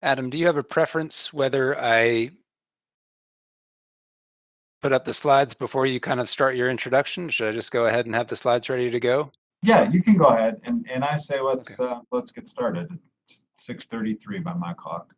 Adam, do you have a preference whether I put up the slides before you kind of start your introduction? Should I just go ahead and have the slides ready to go? Yeah, you can go ahead, and I say Okay. let's get started. It's 6:33 by my clock.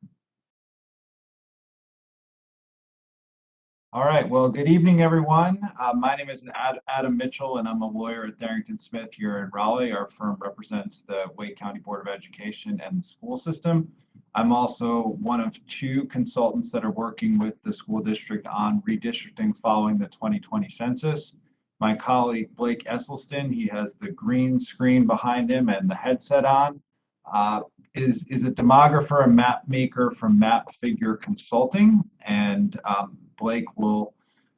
All right. Well, good evening, everyone. My name is Adam Mitchell, and I'm a lawyer at Darrington Smith here in Raleigh. Our firm represents the Wake County Board of Education and the school system. I'm also one of two consultants that are working with the school district on redistricting following the 2020 census. My colleague Blake Esselstyn, he has the green screen behind him and the headset on, is a demographer and map maker from Map Figure Consulting, and Blake will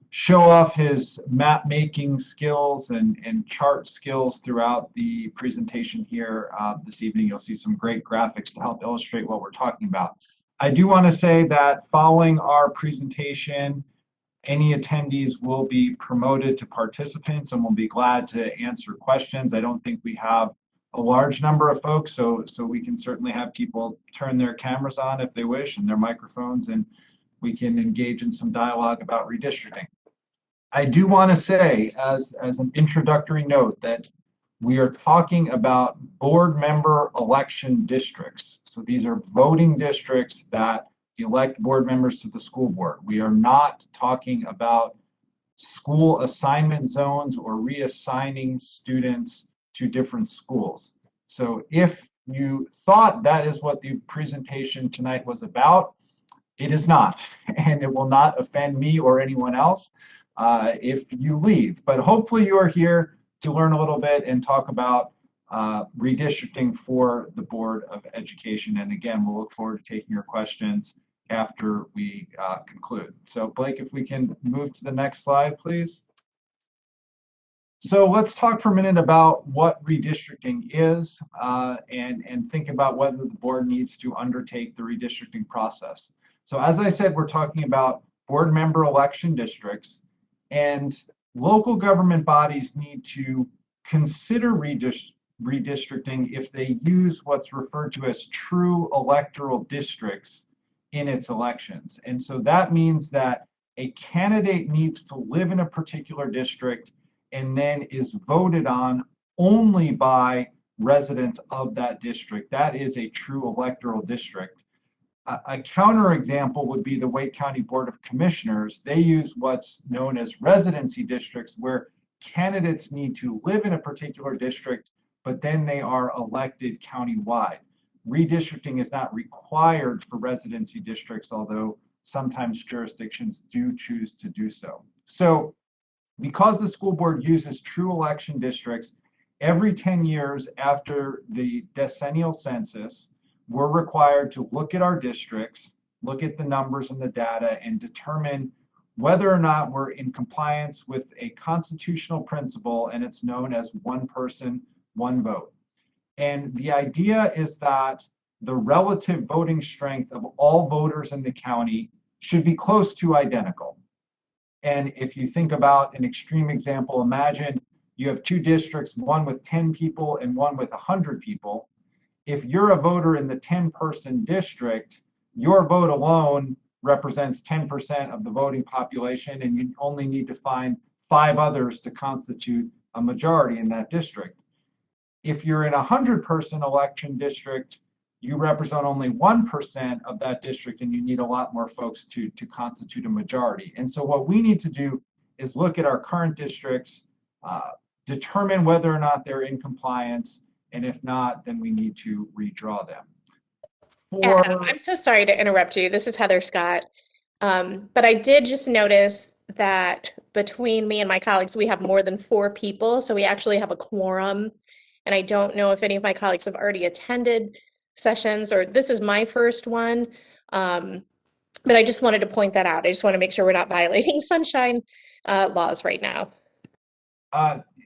show off his map making skills and chart skills throughout the presentation here this evening. You'll see some great graphics to help illustrate what we're talking about. I do want to say that following our presentation, any attendees will be promoted to participants and we'll be glad to answer questions. I don't think we have a large number of folks, so we can certainly have people turn their cameras on if they wish and their microphones, and we can engage in some dialogue about redistricting. I do want to say, as an introductory note, that we are talking about board member election districts. So these are voting districts that elect board members to the school board. We are not talking about school assignment zones or reassigning students to different schools. So if you thought that is what the presentation tonight was about, it is not, and it will not offend me or anyone else if you leave. But hopefully you are here to learn a little bit and talk about redistricting for the Board of Education. And again, we'll look forward to taking your questions after we conclude. So Blake, if we can move to the next slide, please. So let's talk for a minute about what redistricting is and think about whether the board needs to undertake the redistricting process. So as I said, we're talking about board member election districts, and local government bodies need to consider redistricting if they use what's referred to as true electoral districts in its elections. And so that means that a candidate needs to live in a particular district and then is voted on only by residents of that district. That is a true electoral district. A counterexample would be the Wake County Board of Commissioners. They use what's known as residency districts, where candidates need to live in a particular district, but then they are elected countywide. Redistricting is not required for residency districts, although sometimes jurisdictions do choose to do so. So because the school board uses true election districts, every 10 years after the decennial census, we're required to look at our districts, look at the numbers and the data, and determine whether or not we're in compliance with a constitutional principle, and it's known as one person, one vote. And the idea is that the relative voting strength of all voters in the county should be close to identical. And if you think about an extreme example, imagine you have two districts, one with 10 people and one with 100 people. If you're a voter in the 10-person district, your vote alone represents 10% of the voting population, and you only need to find 5 others to constitute a majority in that district. If you're in a 100-person election district, you represent only 1% of that district, and you need a lot more folks to constitute a majority. And so what we need to do is look at our current districts, determine whether or not they're in compliance, and if not, then we need to redraw them. Adam, I'm so sorry to interrupt you. This is Heather Scott. But I did just notice that between me and my colleagues, we have more than 4 people, so we actually have a quorum. And I don't know if any of my colleagues have already attended sessions, or this is my first one. But I just wanted to point that out. I just want to make sure we're not violating sunshine laws right now.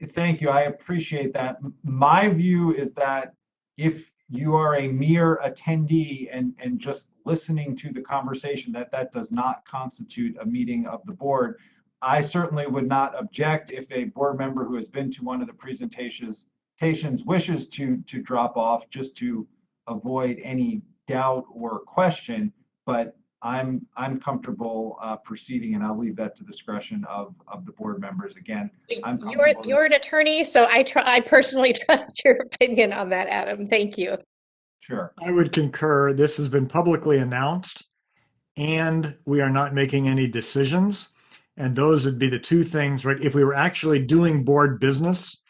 Thank you. I appreciate that. My view is that if you are a mere attendee and just listening to the conversation, that does not constitute a meeting of the board. I certainly would not object if a board member who has been to one of the presentations wishes to drop off just to avoid any doubt or question, but I'm comfortable proceeding, and I'll leave that to the discretion of the board members. Again, I'm comfortable. You're an attorney, so I personally trust your opinion on that, Adam. Thank you. Sure. I would concur. This has been publicly announced, and we are not making any decisions. And those would be the two things, right? If we were actually doing board business,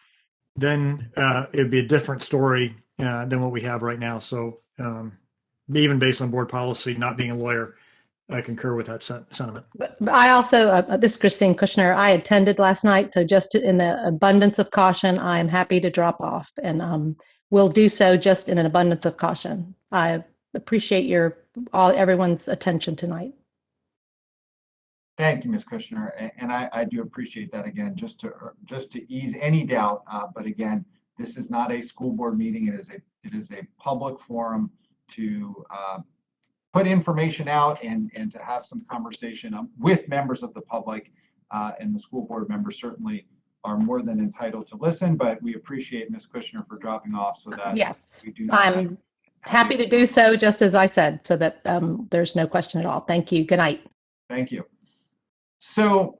then it'd be a different story than what we have right now. So even based on board policy, not being a lawyer, I concur with that sentiment. But I also, this is Christine Kushner, I attended last night. So just in the abundance of caution, I am happy to drop off, and will do so just in an abundance of caution. I appreciate everyone's attention tonight. Thank you, Ms. Kushner, and I do appreciate that. Again, just to ease any doubt. But again, this is not a school board meeting. It is a public forum to put information out and to have some conversation with members of the public, and the school board members certainly are more than entitled to listen. But we appreciate Ms. Kushner for dropping off so that yes, we do not. I'm happy to do so, just as I said, so that there's no question at all. Thank you. Good night. Thank you. So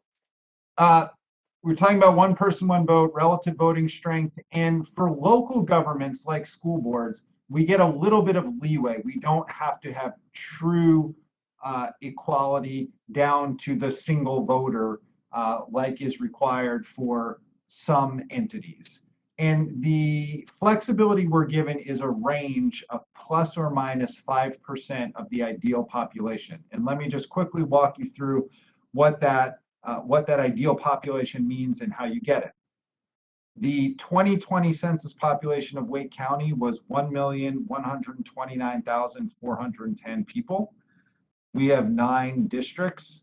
we're talking about one person, one vote, relative voting strength. And for local governments like school boards, we get a little bit of leeway. We don't have to have true equality down to the single voter like is required for some entities. And the flexibility we're given is a range of plus or minus 5% of the ideal population. And let me just quickly walk you through what that ideal population means and how you get it. The 2020 census population of Wake County was 1,129,410 people. We have 9 districts.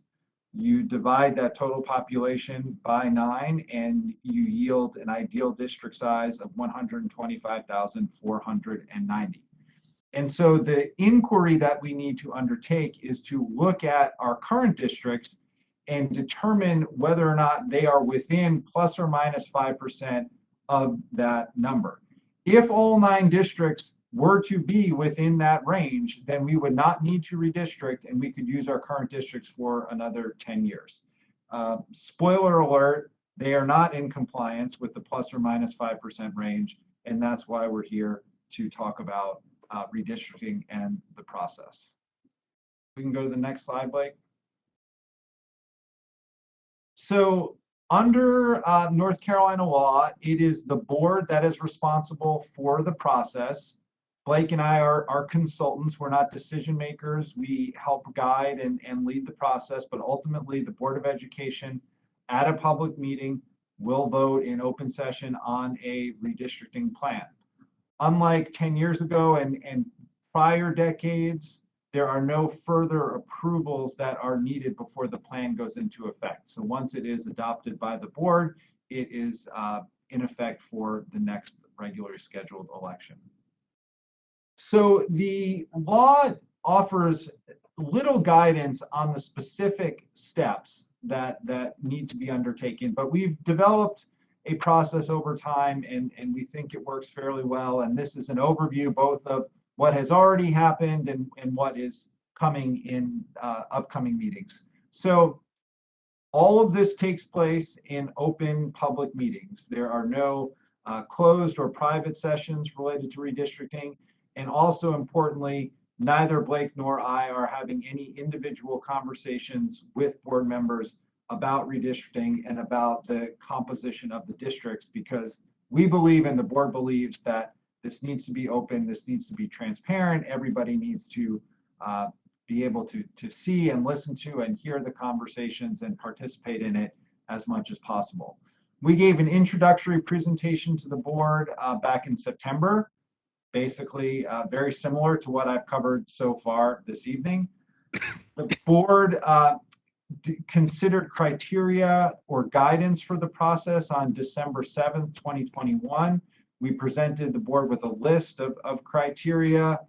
You divide that total population by 9, and you yield an ideal district size of 125,490. And so the inquiry that we need to undertake is to look at our current districts and determine whether or not they are within plus or minus 5% of that number. If all 9 districts were to be within that range, then we would not need to redistrict, and we could use our current districts for another 10 years. Spoiler alert, they are not in compliance with the plus or minus 5% range, and that's why we're here to talk about redistricting and the process. We can go to the next slide, Blake. So under North Carolina law, it is the board that is responsible for the process. Blake and I are consultants. We're not decision makers. We help guide and lead the process, but ultimately the Board of Education at a public meeting will vote in open session on a redistricting plan. Unlike 10 years ago and prior decades, there are no further approvals that are needed before the plan goes into effect. So once it is adopted by the board, it is in effect for the next regularly scheduled election. So the law offers little guidance on the specific steps that need to be undertaken, but we've developed a process over time, and we think it works fairly well. And this is an overview both of what has already happened and what is coming in upcoming meetings. So all of this takes place in open public meetings. There are no closed or private sessions related to redistricting. And also importantly, neither Blake nor I are having any individual conversations with board members about redistricting and about the composition of the districts, because we believe and the board believes that this needs to be open, this needs to be transparent. Everybody needs to be able to see and listen to and hear the conversations and participate in it as much as possible. We gave an introductory presentation to the board back in September, basically very similar to what I've covered so far this evening. The board considered criteria or guidance for the process on December 7th, 2021. We presented the board with a list of criteria,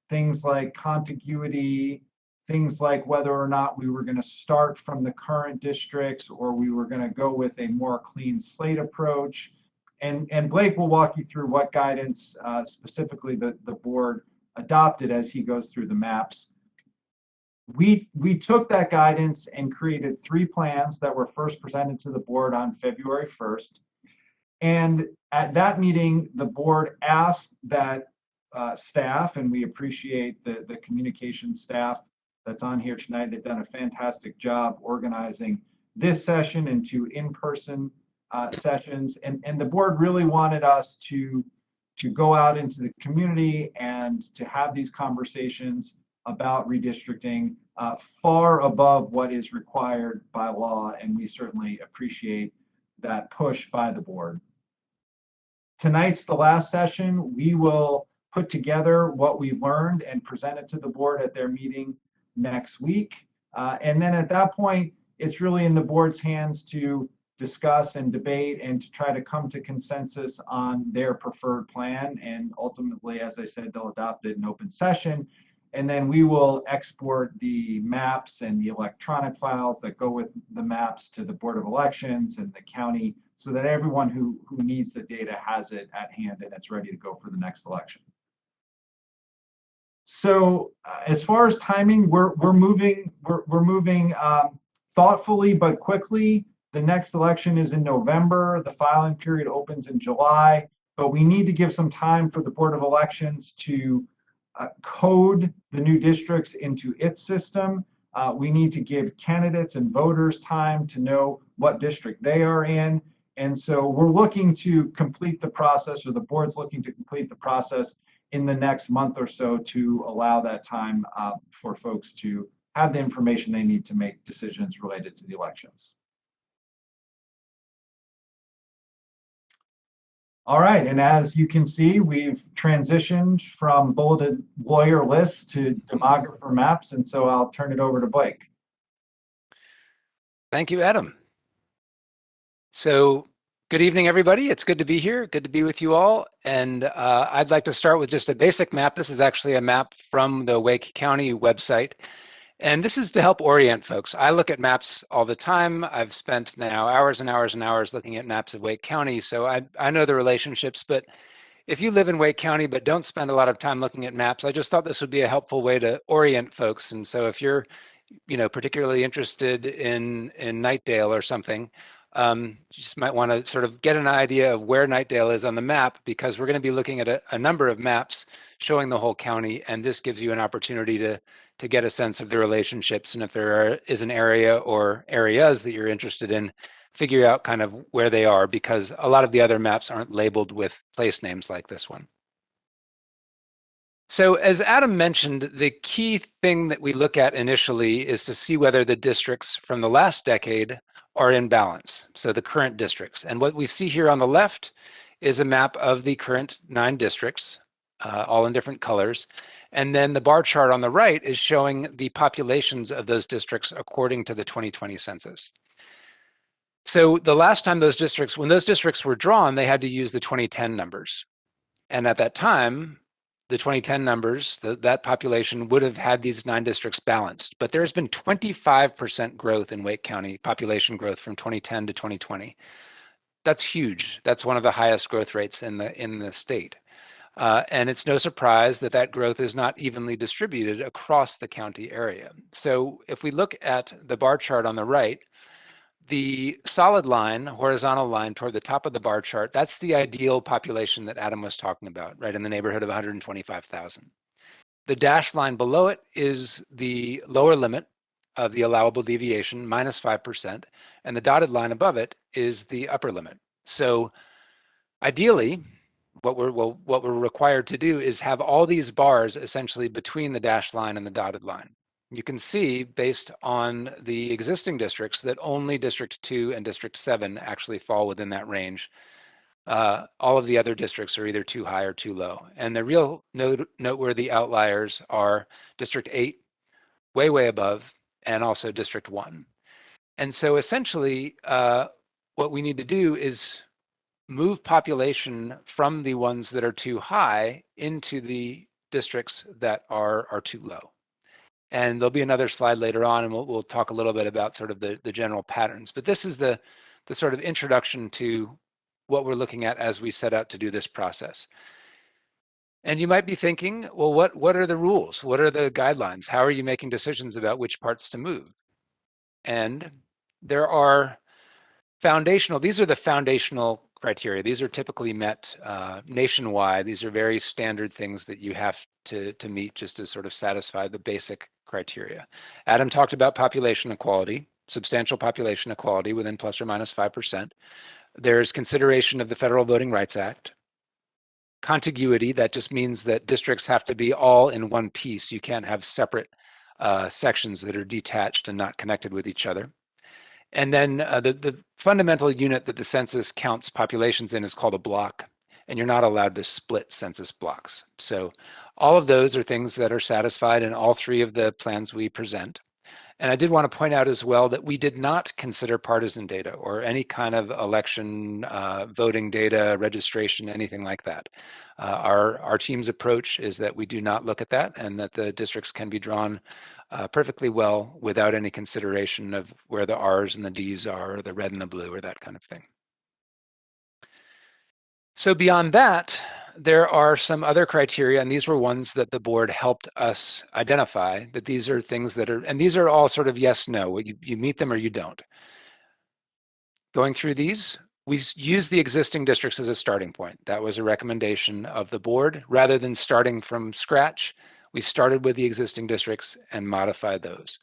things like contiguity, things like whether or not we were going to start from the current districts or we were going to go with a more clean slate approach. And Blake will walk you through what guidance specifically the board adopted as he goes through the maps. We took that guidance and created 3 plans that were first presented to the board on February 1st. And at that meeting, the board asked that staff, and we appreciate the communication staff that's on here tonight. They've done a fantastic job organizing this session into in-person sessions. And the board really wanted us to go out into the community and to have these conversations about redistricting far above what is required by law. And we certainly appreciate that push by the board. Tonight's the last session. We will put together what we learned and present it to the board at their meeting next week. And then at that point, it's really in the board's hands to discuss and debate and to try to come to consensus on their preferred plan. And ultimately, as I said, they'll adopt it in open session. And then we will export the maps and the electronic files that go with the maps to the Board of Elections and the county, so that everyone who needs the data has it at hand and it's ready to go for the next election. So as far as timing, we're moving thoughtfully but quickly. The next election is in November. The filing period opens in July, but we need to give some time for the Board of Elections to code the new districts into its system. We need to give candidates and voters time to know what district they are in. And so we're looking to complete the process, or the board's looking to complete the process in the next month or so to allow that time for folks to have the information they need to make decisions related to the elections. All right, and as you can see, we've transitioned from bulleted lawyer lists to demographer maps, and so I'll turn it over to Blake. Thank you, Adam. So good evening, everybody. It's good to be here. Good to be with you all. And I'd like to start with just a basic map. This is actually a map from the Wake County website. And this is to help orient folks. I look at maps all the time. I've spent now hours and hours and hours looking at maps of Wake County. So I know the relationships, but if you live in Wake County but don't spend a lot of time looking at maps, I just thought this would be a helpful way to orient folks. And so if you're, particularly interested in Knightdale or something, you just might want to sort of get an idea of where Knightdale is on the map, because we're going to be looking at a number of maps showing the whole county, and this gives you an opportunity to get a sense of the relationships, and if there is an area or areas that you're interested in, figure out kind of where they are, because a lot of the other maps aren't labeled with place names like this one. So as Adam mentioned, the key thing that we look at initially is to see whether the districts from the last decade are in balance, so the current districts. And what we see here on the left is a map of the current 9 districts, all in different colors. And then the bar chart on the right is showing the populations of those districts according to the 2020 census. So the last time when those districts were drawn, they had to use the 2010 numbers. And at that time, the 2010 numbers, that population would have had these 9 districts balanced. But there's been 25% growth in Wake County, population growth from 2010 to 2020. That's huge. That's one of the highest growth rates in the state. And it's no surprise that that growth is not evenly distributed across the county area. So if we look at the bar chart on the right, the solid line, horizontal line toward the top of the bar chart, that's the ideal population that Adam was talking about, right in the neighborhood of 125,000. The dashed line below it is the lower limit of the allowable deviation, minus 5%, and the dotted line above it is the upper limit. So ideally, what we're required to do is have all these bars essentially between the dashed line and the dotted line. You can see, based on the existing districts, that only District 2 and District 7 actually fall within that range. All of the other districts are either too high or too low. And the real noteworthy outliers are District 8, way, way above, and also District 1. And so essentially, what we need to do is move population from the ones that are too high into the districts that are too low. And there'll be another slide later on, and we'll talk a little bit about sort of the general patterns. But this is the sort of introduction to what we're looking at as we set out to do this process. And you might be thinking, well, what are the rules? What are the guidelines? How are you making decisions about which parts to move? And there are these are the foundational criteria. These are typically met nationwide. These are very standard things that you have to meet just to sort of satisfy the basic criteria. Adam talked about population equality, substantial population equality within plus or minus 5%. There's consideration of the Federal Voting Rights Act. Contiguity, that just means that districts have to be all in one piece. You can't have separate sections that are detached and not connected with each other. And then the fundamental unit that the census counts populations in is called a block, and you're not allowed to split census blocks. So all of those are things that are satisfied in all three of the plans we present. And I did want to point out as well that we did not consider partisan data or any kind of election voting data, registration, anything like that. Our team's approach is that we do not look at that and that the districts can be drawn perfectly well without any consideration of where the R's and the D's are, or the red and the blue, or that kind of thing. So beyond that, there are some other criteria, and these were ones that the board helped us identify, that these are things that are, and these are all sort of yes, no, you meet them or you don't. Going through these, we use the existing districts as a starting point. That was a recommendation of the board. Rather than starting from scratch, we started with the existing districts and modified those.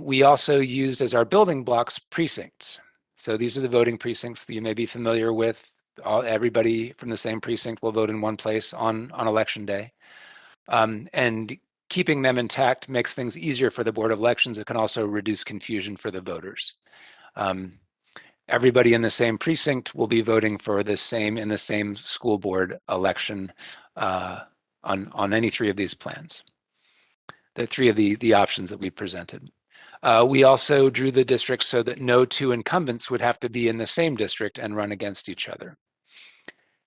We also used as our building blocks precincts. So these are the voting precincts that you may be familiar with. Everybody from the same precinct will vote in one place on election day. And keeping them intact makes things easier for the Board of Elections. It can also reduce confusion for the voters. Everybody in the same precinct will be voting for the same school board election on any three of these plans. The three of the options that we presented. We also drew the districts so that no two incumbents would have to be in the same district and run against each other.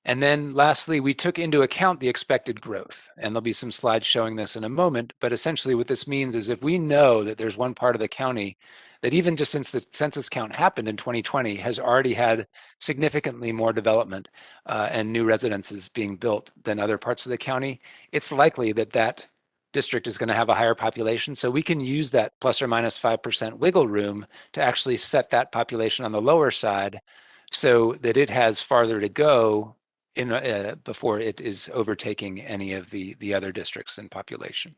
And then lastly, we took into account the expected growth. And there'll be some slides showing this in a moment, but essentially what this means is if we know that there's one part of the county that even just since the census count happened in 2020 has already had significantly more development and new residences being built than other parts of the county, it's likely that that district is going to have a higher population. So we can use that plus or minus 5% wiggle room to actually set that population on the lower side so that it has farther to go before it is overtaking any of the other districts in population.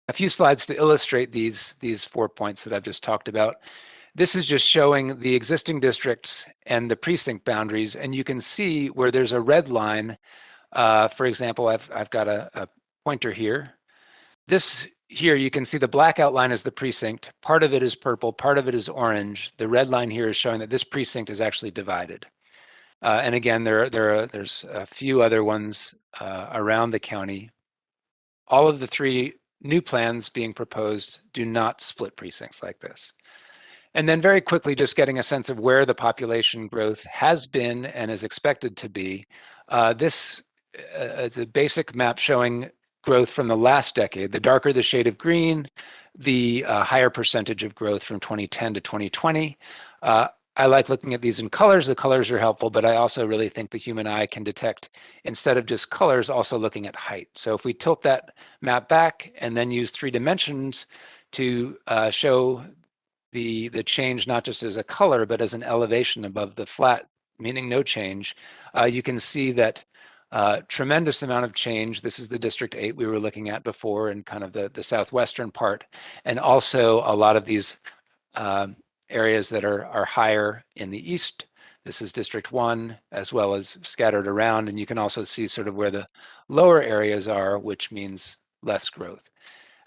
A few slides to illustrate these 4 points that I've just talked about. This is just showing the existing districts and the precinct boundaries, and you can see where there's a red line. For example, I've got a pointer here. This here, you can see the black outline is the precinct. Part of it is purple, part of it is orange. The red line here is showing that this precinct is actually divided. And again, there's a few other ones around the county. All of the three new plans being proposed do not split precincts like this. And then very quickly, just getting a sense of where the population growth has been and is expected to be. This is a basic map showing growth from the last decade. The darker the shade of green, the higher percentage of growth from 2010 to 2020. I like looking at these in colors. The colors are helpful, but I also really think the human eye can detect, instead of just colors, also looking at height. So if we tilt that map back and then use 3 dimensions to show the change not just as a color, but as an elevation above the flat, meaning no change, you can see that tremendous amount of change. This is the District 8 we were looking at before in kind of the southwestern part, and also a lot of these areas that are higher in the east. This is District 1, as well as scattered around, and you can also see sort of where the lower areas are, which means less growth.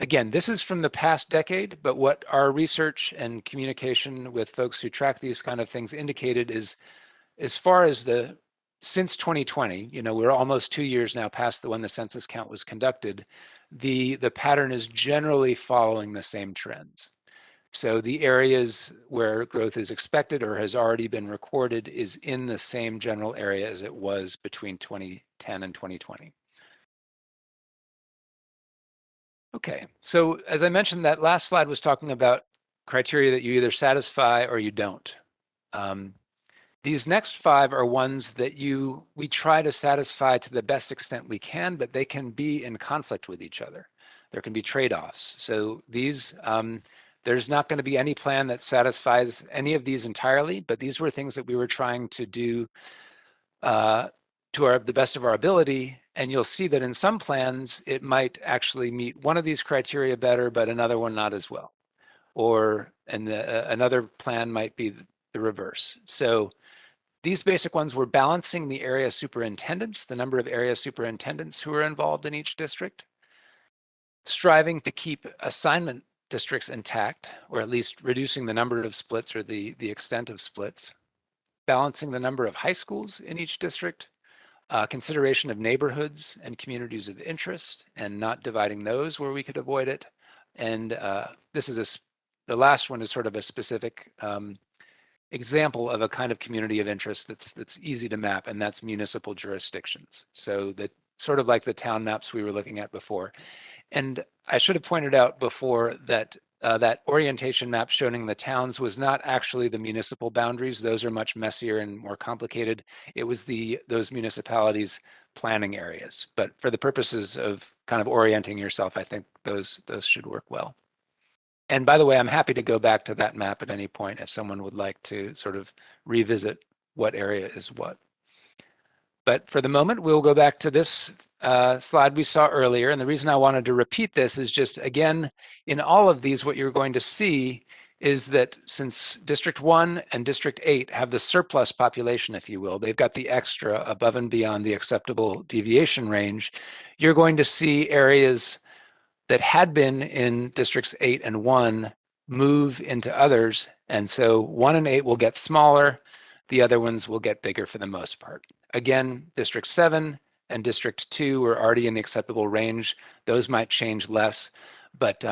Again, this is from the past decade, but what our research and communication with folks who track these kind of things indicated is, as far as since 2020, we're almost 2 years now past when the census count was conducted, the pattern is generally following the same trends. So the areas where growth is expected or has already been recorded is in the same general area as it was between 2010 and 2020. Okay, so as I mentioned, that last slide was talking about criteria that you either satisfy or you don't. These next 5 are ones that we try to satisfy to the best extent we can, but they can be in conflict with each other. There can be trade-offs. So these, there's not going to be any plan that satisfies any of these entirely, but these were things that we were trying to do to the best of our ability. And you'll see that in some plans, it might actually meet one of these criteria better, but another one not as well. Or another plan might be the reverse. So these basic ones were balancing the area superintendents, the number of area superintendents who are involved in each district, striving to keep assignment districts intact, or at least reducing the number of splits or the extent of splits, balancing the number of high schools in each district, consideration of neighborhoods and communities of interest and not dividing those where we could avoid it. And this is the last one is sort of a specific example of a kind of community of interest that's easy to map, and that's municipal jurisdictions. So that sort of like the town maps we were looking at before. And I should have pointed out before that that orientation map showing the towns was not actually the municipal boundaries. Those are much messier and more complicated. It was those municipalities' planning areas. But for the purposes of kind of orienting yourself, I think those should work well. And by the way, I'm happy to go back to that map at any point if someone would like to sort of revisit what area is what. But for the moment, we'll go back to this slide we saw earlier. And the reason I wanted to repeat this is just, again, in all of these, what you're going to see is that since District 1 and District 8 have the surplus population, if you will, they've got the extra above and beyond the acceptable deviation range, you're going to see areas that had been in Districts 8 and 1 move into others. And so 1 and 8 will get smaller. The other ones will get bigger for the most part. Again, District 7 and District 2 are already in the acceptable range. Those might change less. But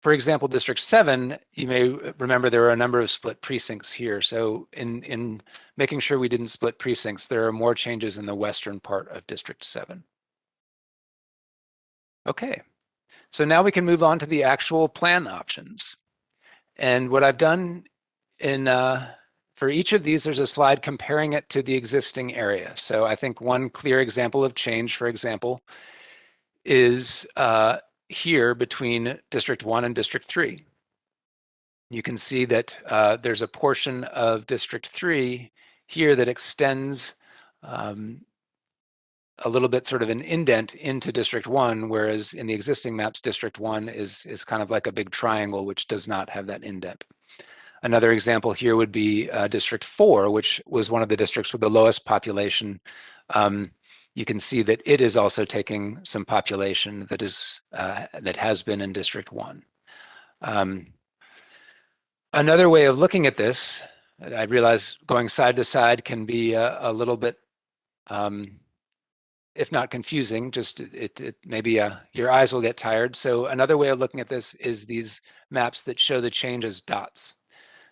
for example, District 7, you may remember there are a number of split precincts here. So in making sure we didn't split precincts, there are more changes in the western part of District 7. Okay. So now we can move on to the actual plan options. And what I've done for each of these, there's a slide comparing it to the existing area. So I think one clear example of change, for example, is here between District 1 and District 3. You can see that there's a portion of District 3 here that extends a little bit sort of an indent into District 1, whereas in the existing maps, District 1 is kind of like a big triangle, which does not have that indent. Another example here would be District 4, which was one of the districts with the lowest population. You can see that it is also taking some population that has been in District 1. Another way of looking at this, I realize going side to side can be a little bit if not confusing, just it maybe your eyes will get tired. So another way of looking at this is these maps that show the change as dots.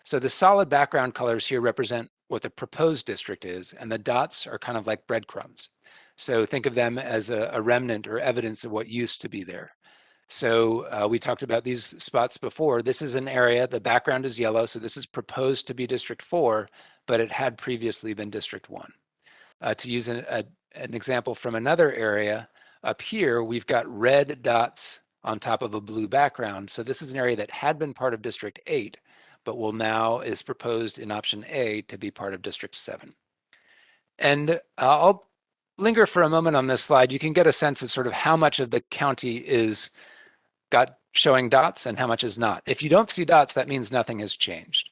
So the solid background colors here represent what the proposed district is, and the dots are kind of like breadcrumbs. So think of them as a remnant or evidence of what used to be there. So we talked about these spots before. This is an area, the background is yellow, so this is proposed to be District 4, but it had previously been District 1. To use an example from another area, up here, we've got red dots on top of a blue background. So this is an area that had been part of District 8, but is proposed in option A to be part of District 7. And I'll linger for a moment on this slide. You can get a sense of sort of how much of the county is showing dots and how much is not. If you don't see dots, that means nothing has changed.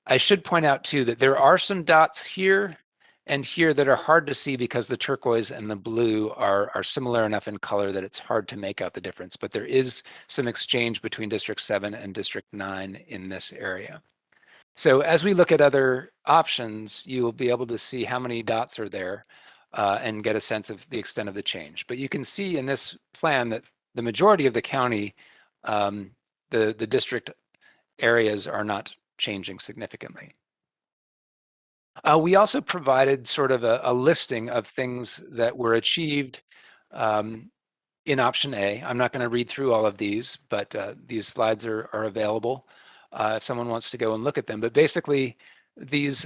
I should point out too that there are some dots here and here that are hard to see because the turquoise and the blue are similar enough in color that it's hard to make out the difference. But there is some exchange between District 7 and District 9 in this area. So as we look at other options, you will be able to see how many dots are there and get a sense of the extent of the change. But you can see in this plan that the majority of the county, the district areas are not changing significantly. We also provided sort of a listing of things that were achieved in option A. I'm not going to read through all of these, but these slides are available if someone wants to go and look at them. But basically, these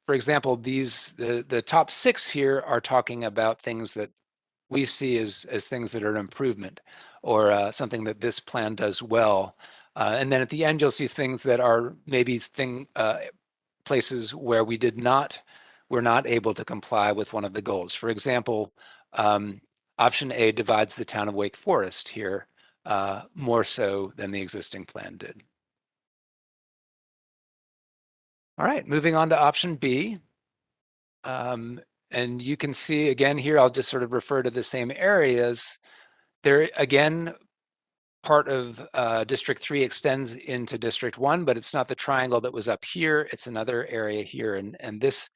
for example, the top 6 here are talking about things that we see as things that are an improvement, or something that this plan does well. And then at the end, you'll see things that are maybe places where we're not able to comply with one of the goals. For example, option A divides the town of Wake Forest here more so than the existing plan did. All right, moving on to option B. And you can see again here, I'll just sort of refer to the same areas. There again, part of District 3 extends into District 1, but it's not the triangle that was up here. It's another area here. And this,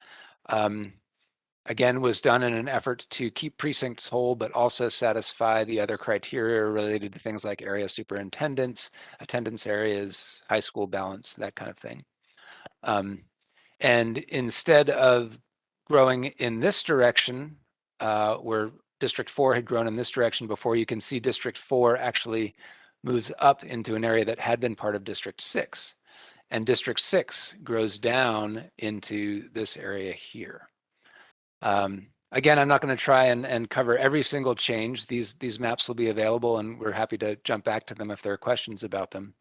again, was done in an effort to keep precincts whole, but also satisfy the other criteria related to things like area superintendents, attendance areas, high school balance, that kind of thing. And instead of growing in this direction, where District 4 had grown in this direction before, you can see District 4 actually moves up into an area that had been part of District 6. And District 6 grows down into this area here. Again, I'm not going to try and cover every single change. These maps will be available, and we're happy to jump back to them if there are questions about them.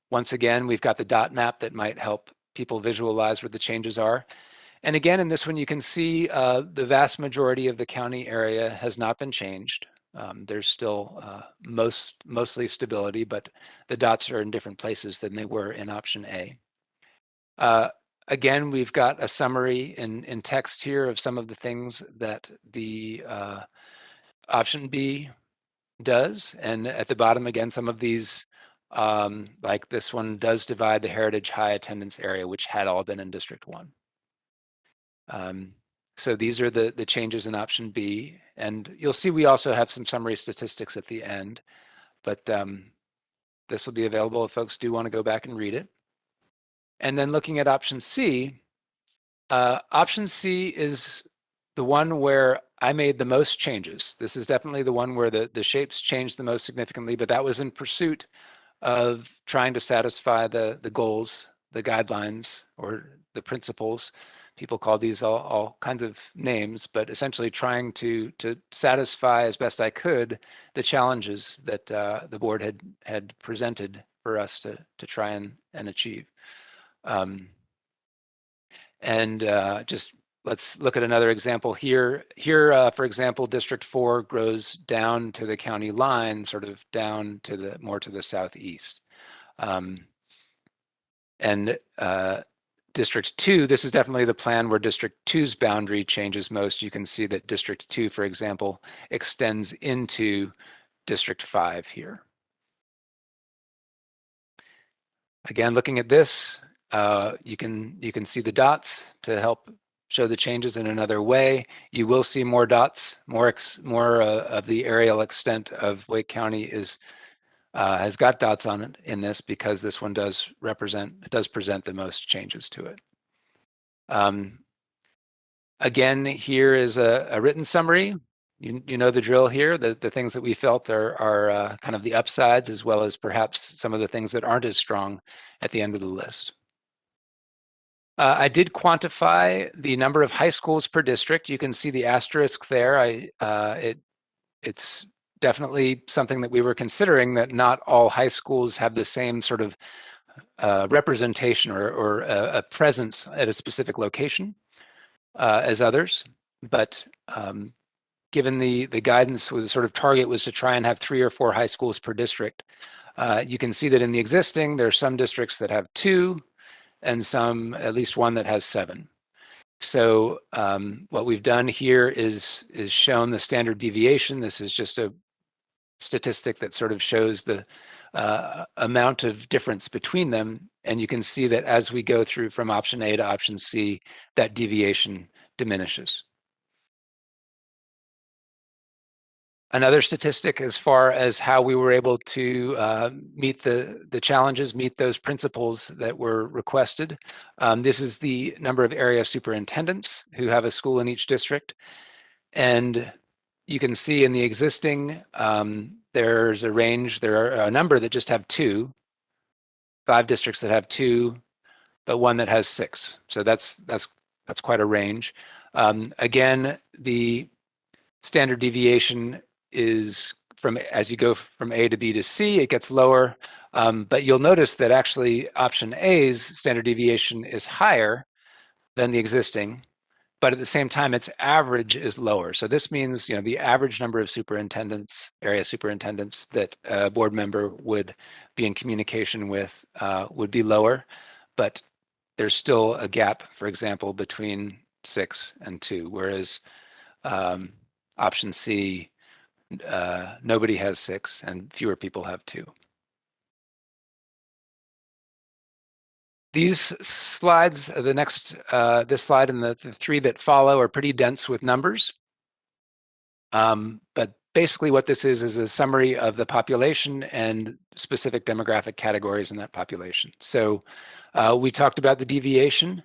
Once again, we've got the dot map that might help people visualize where the changes are. And again, in this one, you can see the vast majority of the county area has not been changed. There's still mostly stability, but the dots are in different places than they were in option A. Again, we've got a summary in text here of some of the things that the option B does. And at the bottom, again, some of these, like this one, does divide the Heritage High attendance area, which had all been in District 1. So these are the changes in option B. And you'll see we also have some summary statistics at the end, but this will be available if folks do want to go back and read it. And then looking at option C is the one where I made the most changes. This is definitely the one where the shapes changed the most significantly, but that was in pursuit of trying to satisfy the goals, the guidelines, or the principles. People call these all kinds of names, but essentially trying to satisfy as best I could the challenges that the board had presented for us to try and achieve. Just let's look at another example here. Here, for example, District 4 grows down to the county line, sort of down to more to the southeast. District 2, this is definitely the plan where District 2's boundary changes most. You can see that District 2, for example, extends into District 5 here. Again, looking at this, you can see the dots to help show the changes in another way. You will see more dots, more of the areal extent of Wake County has got dots on it in this because this one does present the most changes to it. Again, here is a written summary. You know the drill here. The things that we felt are kind of the upsides, as well as perhaps some of the things that aren't as strong at the end of the list. I did quantify the number of high schools per district. You can see the asterisk there. It's definitely something that we were considering, that not all high schools have the same sort of representation or a presence at a specific location as others. But given the guidance, with the sort of target was to try and have 3 or 4 high schools per district, you can see that in the existing, there are some districts that have 2 and some, at least one, that has 7. So what we've done here is shown the standard deviation. This is just a statistic that sort of shows the amount of difference between them. And you can see that as we go through from option A to option C, that deviation diminishes. Another statistic as far as how we were able to meet the challenges, meet those principles that were requested. This is the number of area superintendents who have a school in each district. And you can see in the existing, there's a range. There are a number that just have 2, 5 districts that have 2, but one that has 6. So that's quite a range. Again, the standard deviation is as you go from A to B to C, it gets lower. But you'll notice that actually option A's standard deviation is higher than the existing, but at the same time, its average is lower. So this means, the average number of superintendents, area superintendents that a board member would be in communication with would be lower, but there's still a gap, for example, between 6 and 2, whereas option C, nobody has 6 and fewer people have 2. These slides, this slide and the 3 that follow are pretty dense with numbers. But basically what this is a summary of the population and specific demographic categories in that population. So we talked about the deviation.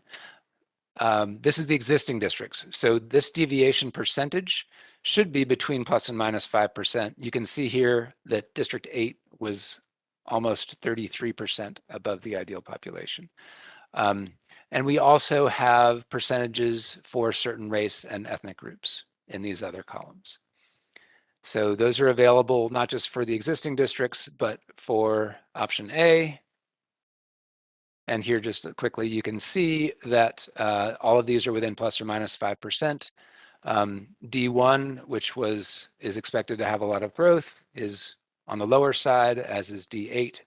This is the existing districts. So this deviation percentage should be between plus and minus 5%. You can see here that District 8 was almost 33% above the ideal population. And we also have percentages for certain race and ethnic groups in these other columns. So those are available not just for the existing districts, but for option A. And here just quickly, you can see that all of these are within plus or minus 5%. D1, which is expected to have a lot of growth, is on the lower side, as is D8.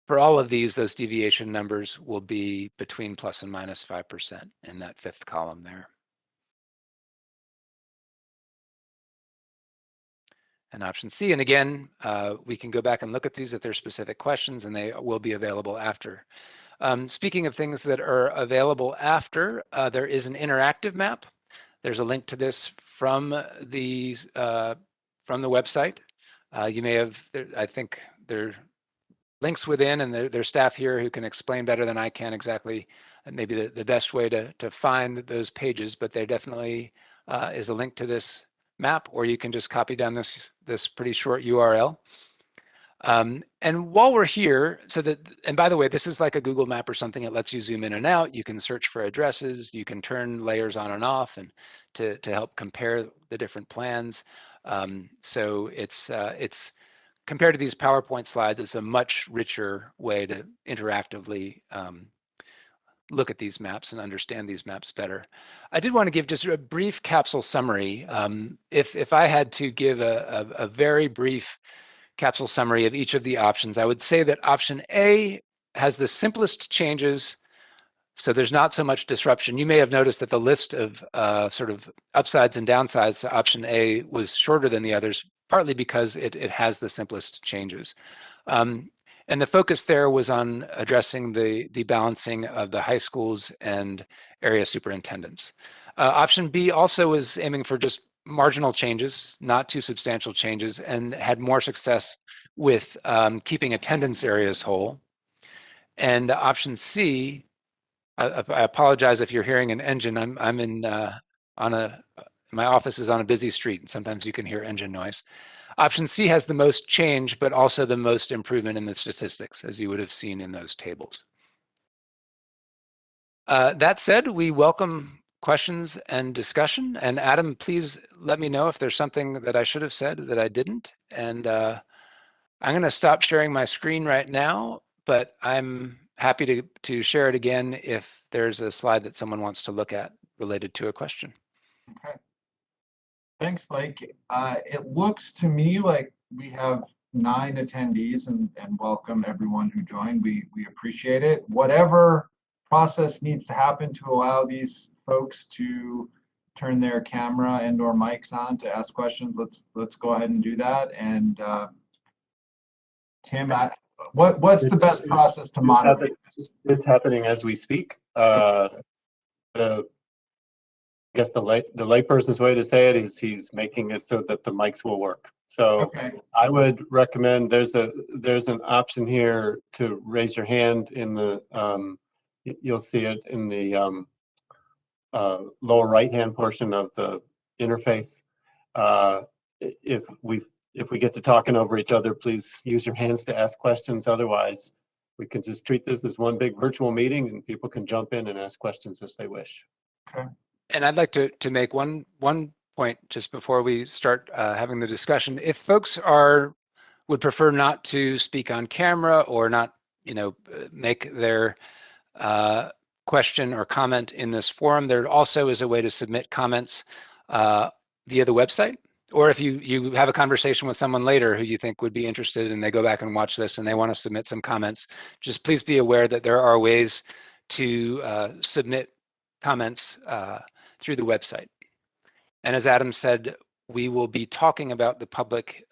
For all of these, those deviation numbers will be between plus and minus 5% in that 5th column there. And option C, and again, we can go back and look at these if there's specific questions, and they will be available after. Speaking of things that are available after, there is an interactive map. There's a link to this from the website. You may have, I think there are links within, and there's staff here who can explain better than I can exactly maybe the best way to find those pages, but there definitely is a link to this map, or you can just copy down this pretty short URL. And while we're here, and by the way, this is like a Google map or something. It lets you zoom in and out. You can search for addresses. You can turn layers on and off, and to help compare the different plans. So it's compared to these PowerPoint slides, it's a much richer way to interactively look at these maps and understand these maps better. I did want to give just a brief capsule summary. If I had to give a very brief capsule summary of each of the options, I would say that option A has the simplest changes, so there's not so much disruption. You may have noticed that the list of sort of upsides and downsides to option A was shorter than the others, partly because it has the simplest changes. And the focus there was on addressing the balancing of the high schools and area superintendents. Option B also was aiming for just marginal changes, not too substantial changes, and had more success with keeping attendance areas whole. And option C, I apologize if you're hearing an engine. I'm in my office is on a busy street, and sometimes you can hear engine noise. Option C has the most change, but also the most improvement in the statistics, as you would have seen in those tables. That said, we welcome questions and discussion. And Adam, please let me know if there's something that I should have said that I didn't. And I'm going to stop sharing my screen right now, but I'm happy to share it again if there's a slide that someone wants to look at related to a question. Okay. Thanks, Mike. It looks to me like we have 9 attendees, and welcome everyone who joined. We appreciate it. Whatever process needs to happen to allow these folks to turn their camera and/or mics on to ask questions, let's go ahead and do that. And Tim, what's the best process to moderate? It's happening as we speak. I guess the layperson's way to say it is he's making it so that the mics will work. So okay. I would recommend there's an option here to raise your hand in the you'll see it in the lower right hand portion of the interface. If we if we get to talking over each other, please use your hands to ask questions. Otherwise, we can just treat this as one big virtual meeting and people can jump in and ask questions as they wish. Okay. And I'd like to make one point just before we start having the discussion. If folks would prefer not to speak on camera or not, make their question or comment in this forum, there also is a way to submit comments via the website. Or if you have a conversation with someone later who you think would be interested and they go back and watch this and they want to submit some comments, just please be aware that there are ways to submit comments through the website. And as Adam said, we will be talking about the public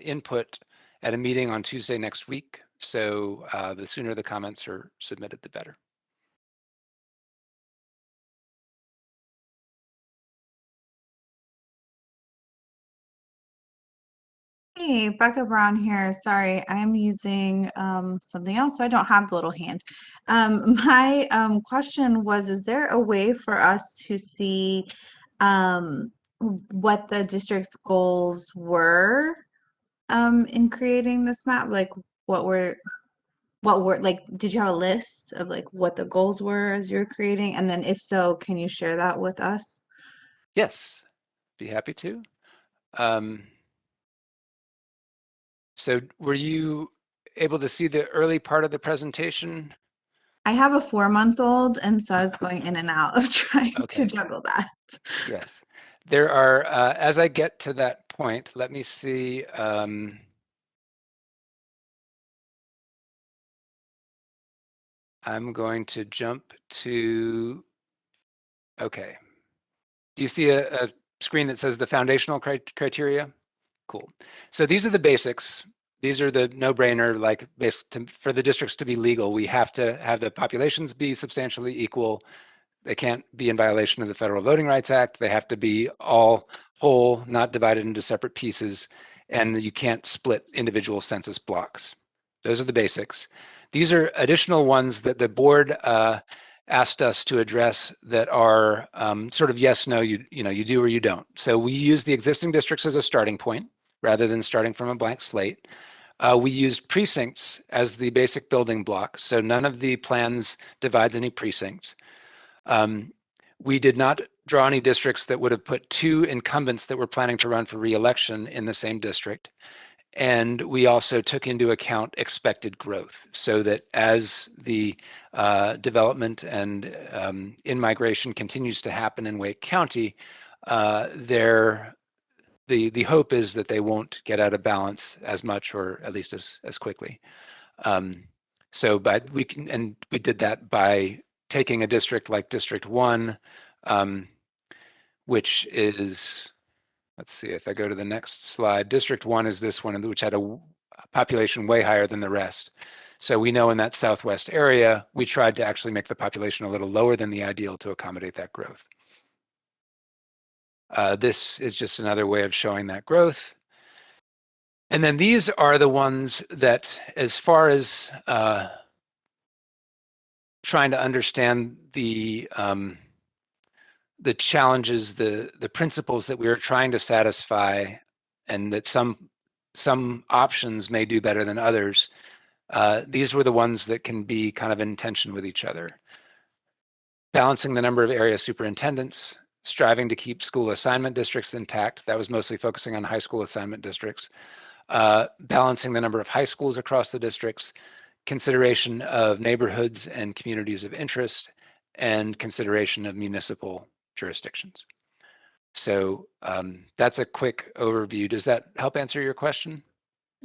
input at a meeting on Tuesday next week. So the sooner the comments are submitted, the better. Hey, Becca Brown here. Sorry, I'm using something else, so I don't have the little hand. My question was, is there a way for us to see what the district's goals were in creating this map? Like what were like, did you have a list of like what the goals were as you're creating? And then if so, can you share that with us? Yes, be happy to. So were you able to see the early part of the presentation? I have a 4-month-old, and so I was going in and out of trying to Okay. juggle that. Yes. There are, as I get to that point, let me see. I'm going to jump to, okay. Do you see a screen that says the foundational criteria? Cool. So these are the basics. These are the no-brainer, like for the districts to be legal, we have to have the populations be substantially equal. They can't be in violation of the Federal Voting Rights Act. They have to be all whole, not divided into separate pieces, and you can't split individual census blocks. Those are the basics. These are additional ones that the board asked us to address that are sort of yes, no, you do or you don't. So we use the existing districts as a starting point rather than starting from a blank slate. We used precincts as the basic building block, so none of the plans divides any precincts. We did not draw any districts that would have put 2 incumbents that were planning to run for re-election in the same district. And we also took into account expected growth so that as the development and in-migration continues to happen in Wake County, the hope is that they won't get out of balance as much or at least as quickly. We did that by taking a district like District 1, which is, let's see, if I go to the next slide, District 1 is this one, which had a population way higher than the rest. So we know in that southwest area, we tried to actually make the population a little lower than the ideal to accommodate that growth. This is just another way of showing that growth. And then these are the ones that, as far as trying to understand the challenges, the principles that we are trying to satisfy, and that some options may do better than others. These were the ones that can be kind of in tension with each other. Balancing the number of area superintendents, striving to keep school assignment districts intact. That was mostly focusing on high school assignment districts. Balancing the number of high schools across the districts, consideration of neighborhoods and communities of interest, and consideration of municipal jurisdictions. So that's a quick overview. Does that help answer your question?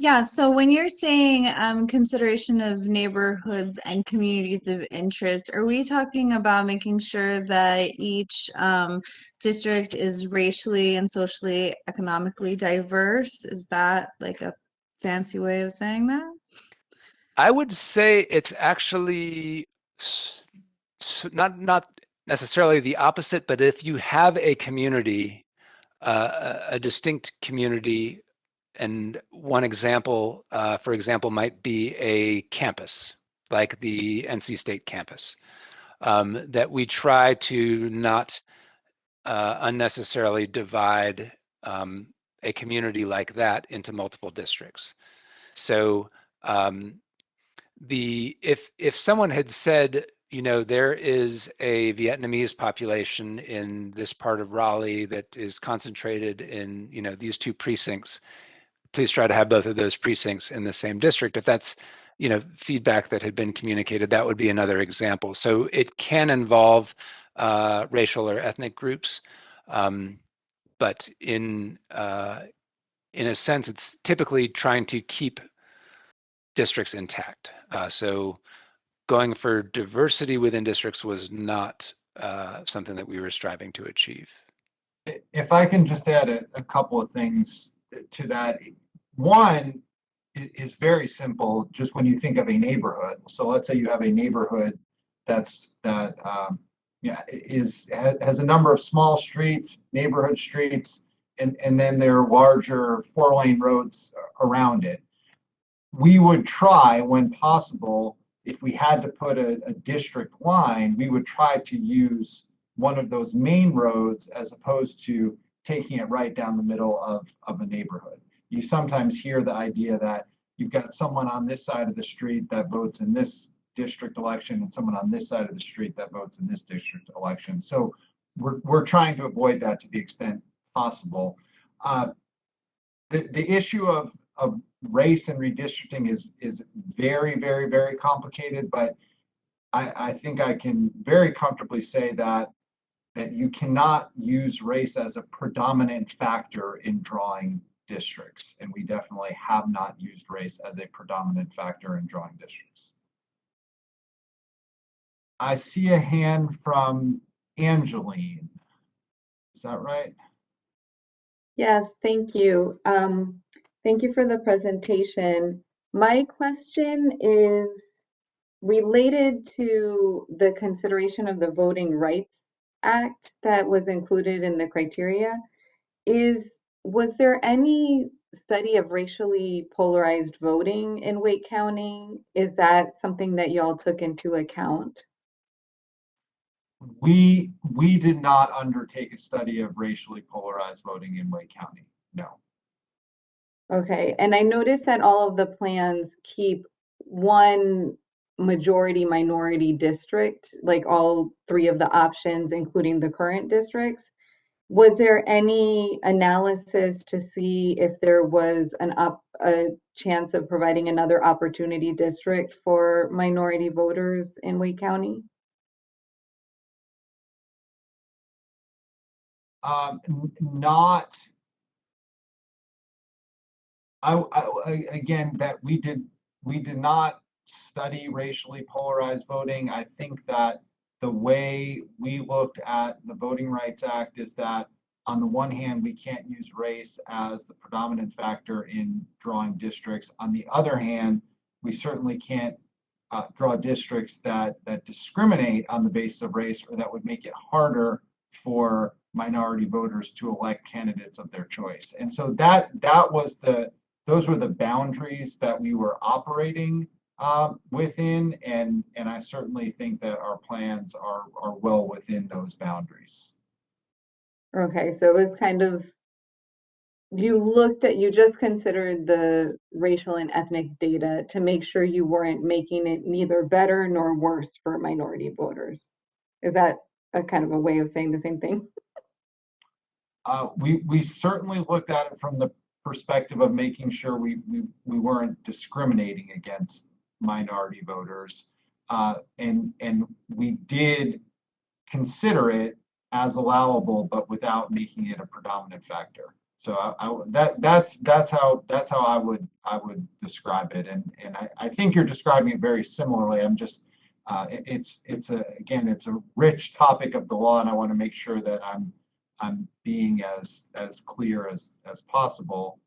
Yeah, so when you're saying consideration of neighborhoods and communities of interest, are we talking about making sure that each district is racially and socially, economically diverse? Is that like a fancy way of saying that? I would say it's actually not necessarily the opposite, but if you have a community, a distinct community, and one example, for example, might be a campus, like the NC State campus, that we try to not unnecessarily divide a community like that into multiple districts. So if someone had said, there is a Vietnamese population in this part of Raleigh that is concentrated in, these two precincts, please try to have both of those precincts in the same district. If that's, feedback that had been communicated, that would be another example. So it can involve racial or ethnic groups, but in a sense, it's typically trying to keep districts intact. So going for diversity within districts was not something that we were striving to achieve. If I can just add a couple of things to that. One is very simple, just when you think of a neighborhood. So let's say you have a neighborhood that has a number of small streets, neighborhood streets, and then there are larger 4-lane roads around it. We would try, when possible, if we had to put a district line, we would try to use one of those main roads as opposed to taking it right down the middle of a neighborhood. You sometimes hear the idea that you've got someone on this side of the street that votes in this district election and someone on this side of the street that votes in this district election. So we're trying to avoid that to the extent possible. The issue of race and redistricting is very, very, very complicated, but I think I can very comfortably say that you cannot use race as a predominant factor in drawing districts, and we definitely have not used race as a predominant factor in drawing districts. I see a hand from Angeline. Is that right? Yes, thank you. Thank you for the presentation. My question is related to the consideration of the Voting Rights Act that was included in the criteria. Was there any study of racially polarized voting in Wake County? Is that something that y'all took into account? We did not undertake a study of racially polarized voting in Wake County. No. Okay, and I noticed that all of the plans keep one majority minority district, like all three of the options, including the current districts. Was there any analysis to see if there was a chance of providing another opportunity district for minority voters in Wake County? Not. Again, that we did not study racially polarized voting. I think that the way we looked at the Voting Rights Act is that on the one hand, we can't use race as the predominant factor in drawing districts. On the other hand, we certainly can't draw districts that discriminate on the basis of race, or that would make it harder for minority voters to elect candidates of their choice. And so those were the boundaries that we were operating within, and I certainly think that our plans are well within those boundaries. Okay, so it was kind of, you just considered the racial and ethnic data to make sure you weren't making it neither better nor worse for minority voters. Is that a kind of a way of saying the same thing? We certainly looked at it from the perspective of making sure we weren't discriminating against minority voters, and we did consider it as allowable, but without making it a predominant factor. So that's how I would describe it, and I think you're describing it very similarly. I'm just it's a rich topic of the law, and I want to make sure that I'm being as clear as possible.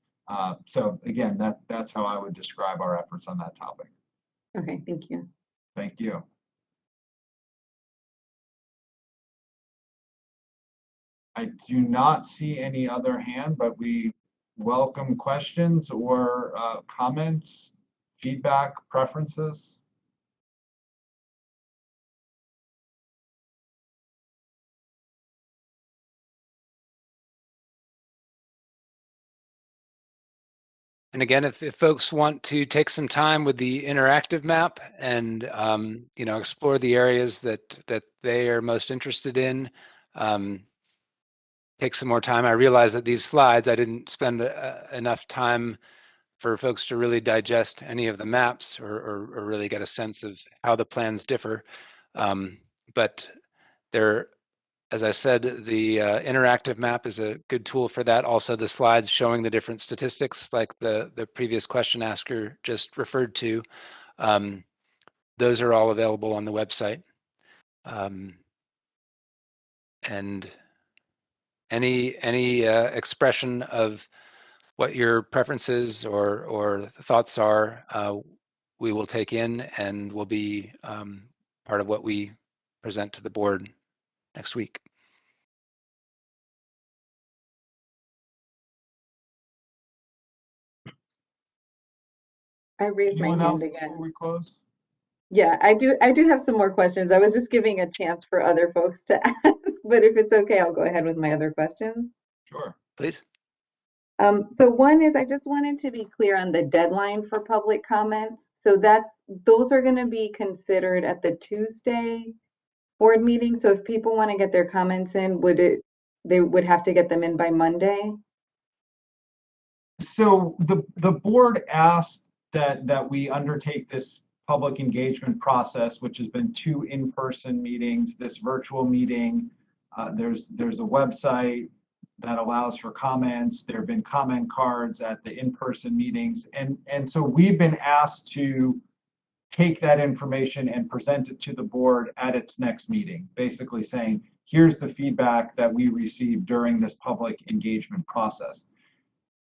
So again, that's how I would describe our efforts on that topic. Okay, thank you. Thank you. I do not see any other hand, but we welcome questions or comments, feedback, preferences. And again, if folks want to take some time with the interactive map and explore the areas that they are most interested in, take some more time. I realize that these slides, I didn't spend enough time for folks to really digest any of the maps or really get a sense of how the plans differ. But they're, as I said, the interactive map is a good tool for that. Also, the slides showing the different statistics, like the previous question asker just referred to, those are all available on the website. And any expression of what your preferences or thoughts are, we will take in and will be part of what we present to the board next week. I raised my Anyone else hand before again. we close? Yeah, I do have some more questions. I was just giving a chance for other folks to ask, but if it's okay, I'll go ahead with my other questions. Sure. Please. So one is I just wanted to be clear on the deadline for public comments. So those are going to be considered at the Tuesday board meeting. So if people want to get their comments in, they would have to get them in by Monday? So the board asked that we undertake this public engagement process, which has been 2 in-person meetings, this virtual meeting. There's a website that allows for comments. There have been comment cards at the in-person meetings. And so we've been asked to take that information and present it to the board at its next meeting, basically saying, here's the feedback that we received during this public engagement process.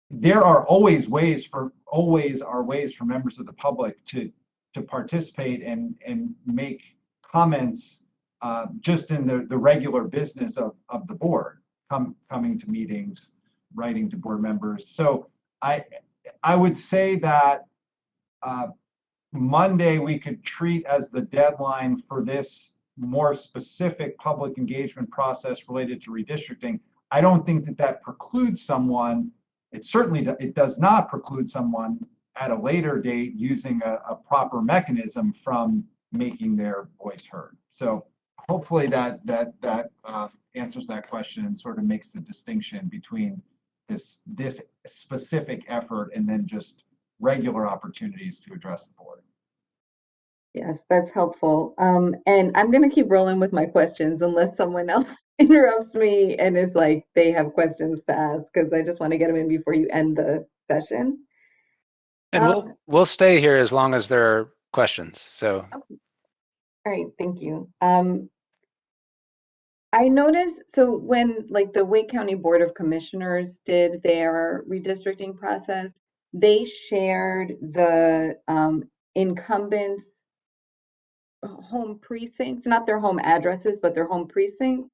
There are always ways for members of the public to participate and make comments just in the regular business of the board, coming to meetings, writing to board members. So I would say that Monday we could treat as the deadline for this more specific public engagement process related to redistricting. I don't think that precludes someone. It does not preclude someone at a later date using a proper mechanism from making their voice heard. So hopefully that answers that question and sort of makes the distinction between this specific effort and then just regular opportunities to address the board. Yes, that's helpful. And I'm going to keep rolling with my questions unless someone else interrupts me and is like, they have questions to ask, because I just want to get them in before you end the session. And we'll stay here as long as there are questions. So. Okay. All right, thank you. I noticed, so when like the Wake County Board of Commissioners did their redistricting process, they shared the incumbents' home precincts, not their home addresses, but their home precincts,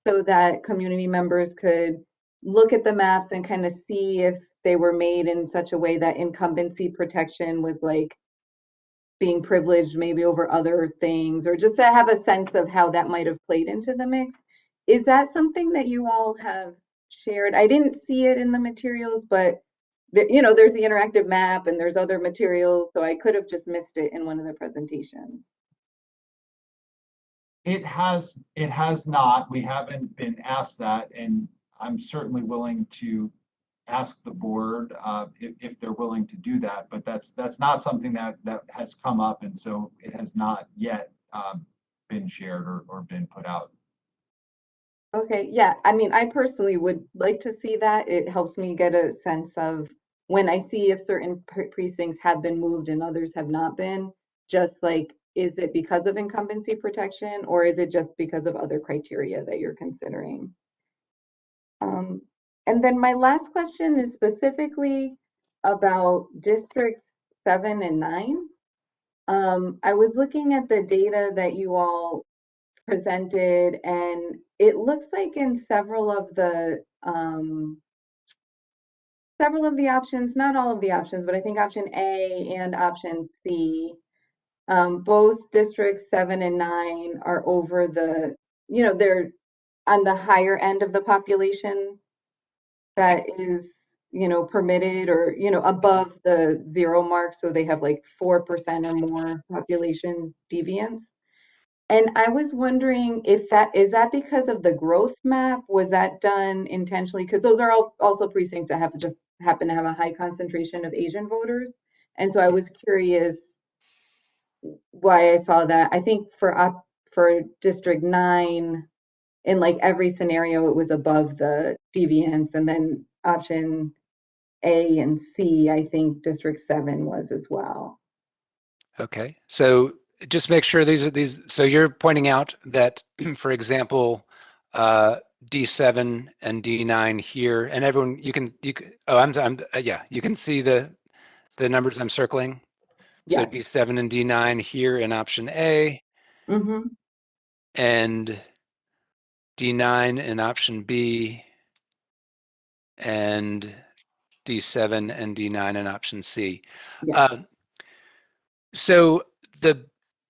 so that community members could look at the maps and kind of see if they were made in such a way that incumbency protection was like being privileged maybe over other things, or just to have a sense of how that might have played into the mix. Is that something that you all have shared? I didn't see it in the materials, but there's the interactive map and there's other materials, so I could have just missed it in one of the presentations. It has not. We haven't been asked that, and I'm certainly willing to ask the board if they're willing to do that. But that's not something that has come up, and so it has not yet been shared or been put out. Okay, yeah. I mean, I personally would like to see that. It helps me get a sense of when I see if certain precincts have been moved and others have not been, just like, is it because of incumbency protection or is it just because of other criteria that you're considering? And then my last question is specifically about districts 7 and 9. I was looking at the data that you all presented, and it looks like in several of the options, not all of the options, but I think option A and option C, both districts 7 and 9 are over they're on the higher end of the population that is permitted or, above the 0 mark. So they have like 4% or more population deviance. And I was wondering if that is that because of the growth map? Was that done intentionally? Because those are also precincts that have just happen to have a high concentration of Asian voters. And so I was curious why I saw that. I think for District 9, in like every scenario, it was above the deviance, and then option A and C, I think District 7 was as well. Okay, so just make sure these. So you're pointing out that, for example, D7 and D9 here, and everyone, you can. Oh, yeah, you can see the numbers I'm circling. So Yes. D7 and D9 here in option A, Mm-hmm. and D9 in option B, and D7 and D9 in option C. Yes. Uh, so the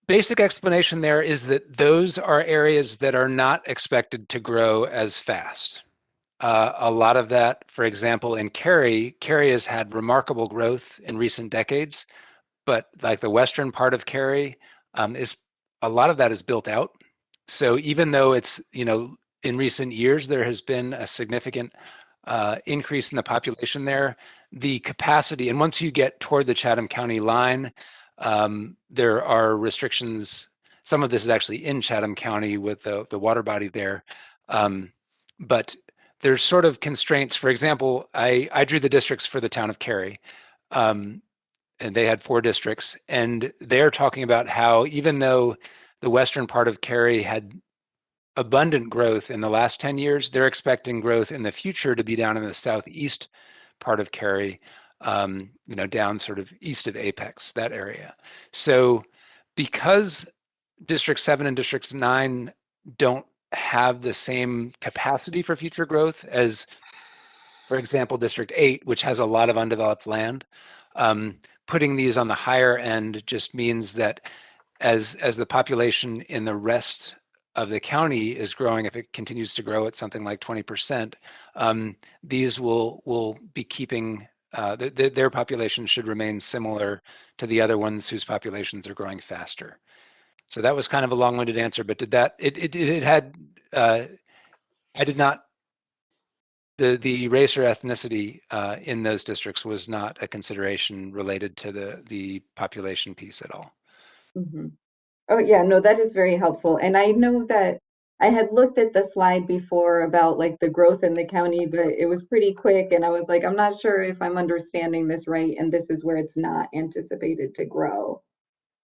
basic explanation there is that those are areas that are not expected to grow as fast. A lot of that, for example, in Cary has had remarkable growth in recent decades, but like the western part of Cary is a lot of that is built out. So even though it's, in recent years there has been a significant increase in the population there, the capacity, and once you get toward the Chatham County line, there are restrictions. Some of this is actually in Chatham County with the water body there. But there's sort of constraints. For example, I drew the districts for the town of Cary. And they had 4 districts, and they're talking about how even though the western part of Cary had abundant growth in the last 10 years, they're expecting growth in the future to be down in the southeast part of Cary, down sort of east of Apex, that area. So because District 7 and District 9 don't have the same capacity for future growth as, for example, District 8, which has a lot of undeveloped land, putting these on the higher end just means that as the population in the rest of the county is growing, if it continues to grow at something like 20%, these will be keeping their population should remain similar to the other ones whose populations are growing faster. So that was kind of a long-winded answer, but did that it had I did not the race or ethnicity in those districts was not a consideration related to the population piece at all. Mm-hmm. Oh, yeah, no, that is very helpful. And I know that I had looked at the slide before about like the growth in the county, but it was pretty quick. And I was like, I'm not sure if I'm understanding this right. And this is where it's not anticipated to grow.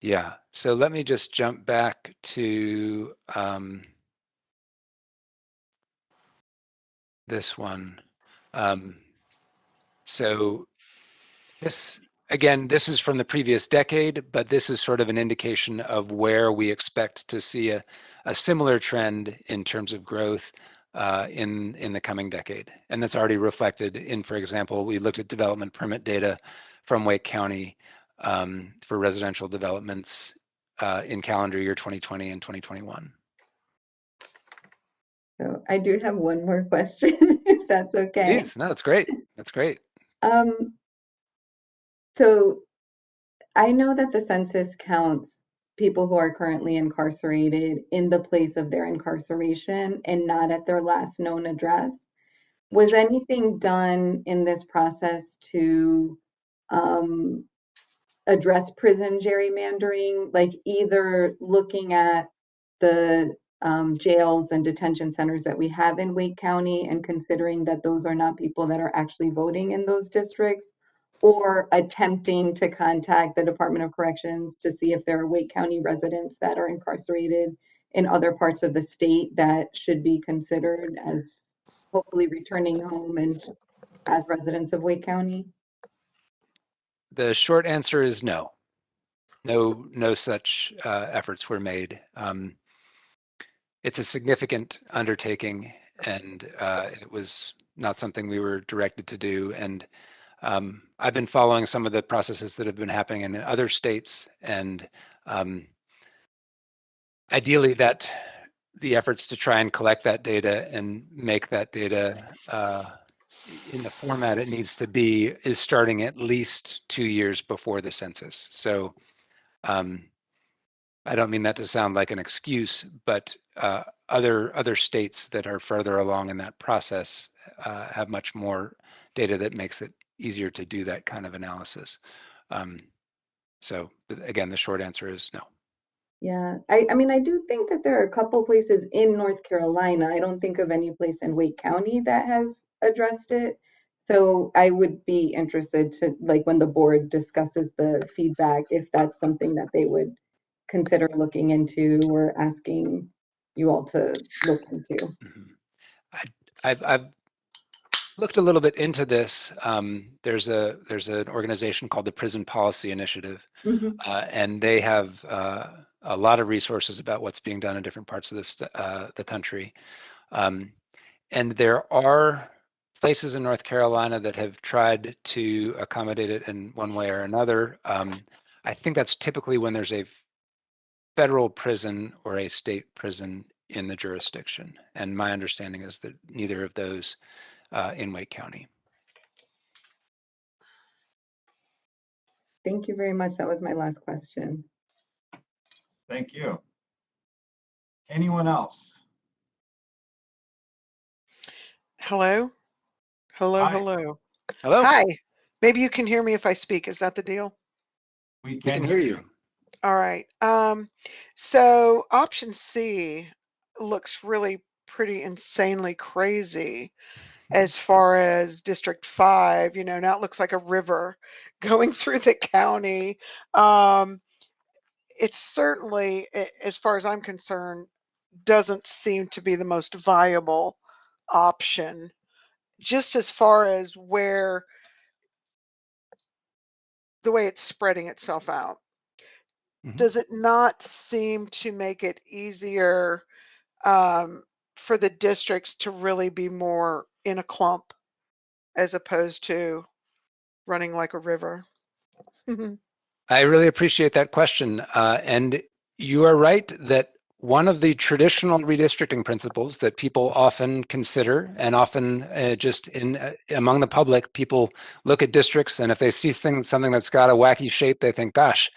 Yeah. So let me just jump back to this one. So this, again, this is from the previous decade, but this is sort of an indication of where we expect to see a similar trend in terms of growth in the coming decade. And that's already reflected in, for example, we looked at development permit data from Wake County for residential developments in calendar year 2020 and 2021. So I do have one more question, if that's okay. Please, no, that's great. That's great. Um, so I know that the census counts people who are currently incarcerated in the place of their incarceration and not at their last known address. Was anything done in this process to um, address prison gerrymandering, like either looking at the jails and detention centers that we have in Wake County and considering that those are not people that are actually voting in those districts, or attempting to contact the Department of Corrections to see if there are Wake County residents that are incarcerated in other parts of the state that should be considered as hopefully returning home and as residents of Wake County? The short answer is no. No such efforts were made. It's a significant undertaking, and it was not something we were directed to do. And I've been following some of the processes that have been happening in other states, and ideally that the efforts to try and collect that data and make that data in the format it needs to be is starting at least 2 years before the census. So I don't mean that to sound like an excuse, but other states that are further along in that process have much more data that makes it easier to do that kind of analysis. So again, the short answer is no. Yeah, I mean, I do think that there are a couple places in North Carolina. I don't think of any place in Wake County that has addressed it. So I would be interested to, like, when the board discusses the feedback, if that's something that they would consider looking into or asking you all to look into. I've looked a little bit into this. There's an organization called the Prison Policy Initiative, Mhm. and they have a lot of resources about what's being done in different parts of the country. And there are places in North Carolina that have tried to accommodate it in one way or another. I think that's typically when there's a federal prison or a state prison in the jurisdiction. And my understanding is that neither of those in Wake County. Thank you very much. That was my last question. Thank you. Anyone else? Hello? Hello, Hi, hello. Hello, Hi. Maybe you can hear me if I speak. Is that the deal? we we can can hear hear you. you. All right. So option C looks really pretty insanely crazy as far as District 5. Now it looks like a river going through the county. It's certainly, as far as I'm concerned, doesn't seem to be the most viable option, just as far as where the way it's spreading itself out. Does it not seem to make it easier for the districts to really be more in a clump as opposed to running like a river? I really appreciate that question. And you are right that one of the traditional redistricting principles that people often consider and often just in among the public, people look at districts and if they see something that's got a wacky shape, they think, gosh,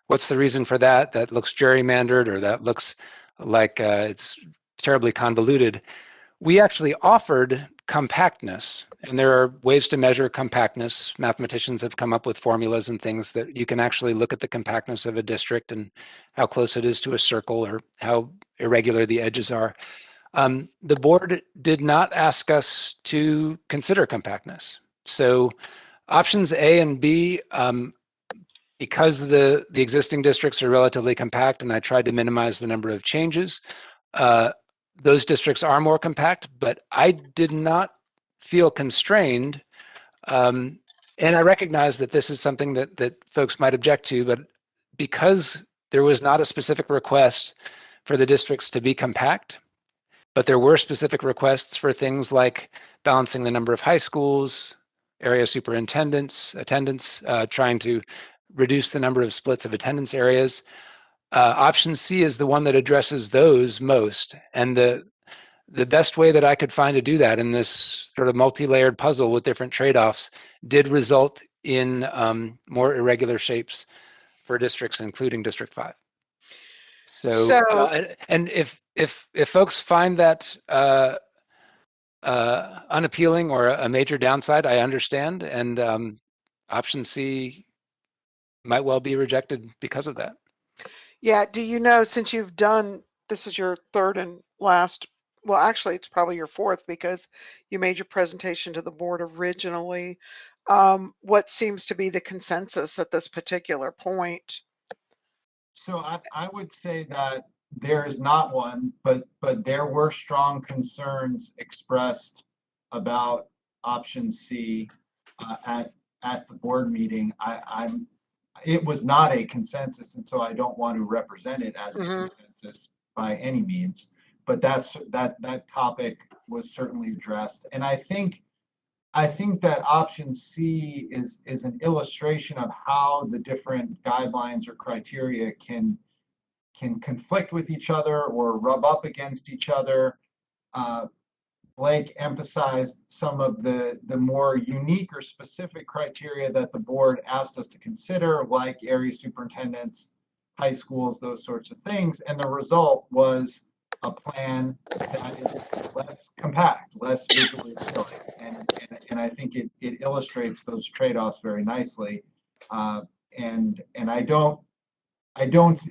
what's the reason for that? That looks gerrymandered or that looks like it's terribly convoluted. We actually offered compactness, and there are ways to measure compactness. Mathematicians have come up with formulas and things that you can actually look at the compactness of a district and how close it is to a circle or how irregular the edges are. The board did not ask us to consider compactness. So options A and B, because the existing districts are relatively compact and I tried to minimize the number of changes, those districts are more compact, but I did not feel constrained. And I recognize that this is something that folks might object to, but because there was not a specific request for the districts to be compact, but there were specific requests for things like balancing the number of high schools, area superintendents, attendance, trying to reduce the number of splits of attendance areas. Option C is the one that addresses those most. And the best way that I could find to do that in this sort of multi-layered puzzle with different trade-offs did result in more irregular shapes for districts, including District 5. So, So, and if folks find that unappealing or a major downside, I understand, and option C might well be rejected because of that. yeah, do you know, since this is your third and last, well, actually, it's probably your fourth because you made your presentation to the board originally. What seems to be the consensus at this particular point? So I would say that there is not one, but there were strong concerns expressed about option C at the board meeting. It was not a consensus, and so I don't want to represent it as a consensus by any means. But that topic was certainly addressed, and I think that option C is an illustration of how the different guidelines or criteria can conflict with each other or rub up against each other. Blake emphasized some of the more unique or specific criteria that the board asked us to consider, like area superintendents, high schools, those sorts of things. And the result was a plan that is less compact, less visually appealing. And I think it illustrates those trade-offs very nicely. And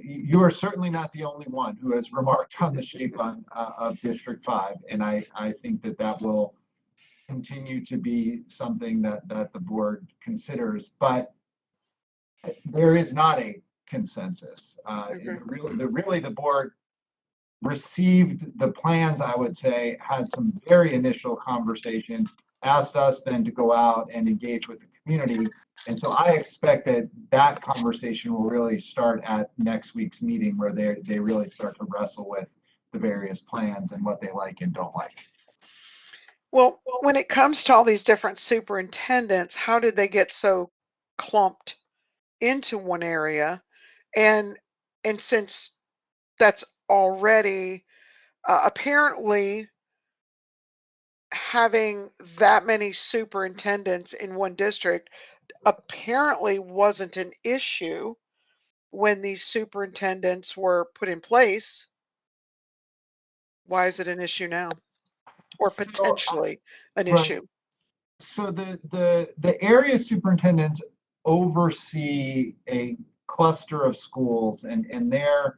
you are certainly not the only one who has remarked on the shape of District 5. And I think that will continue to be something that the board considers. But there is not a consensus. Really, the board received the plans, I would say, had some very initial conversation, asked us then to go out and engage with the community. And so I expect that conversation will really start at next week's meeting, where they really start to wrestle with the various plans and what they like and don't like. Well, when it comes to all these different superintendents, how did they get so clumped into one area? And since that's already apparently having that many superintendents in one district apparently wasn't an issue when these superintendents were put in place. Why is it an issue now, or potentially an issue? So the area superintendents oversee a cluster of schools, and they're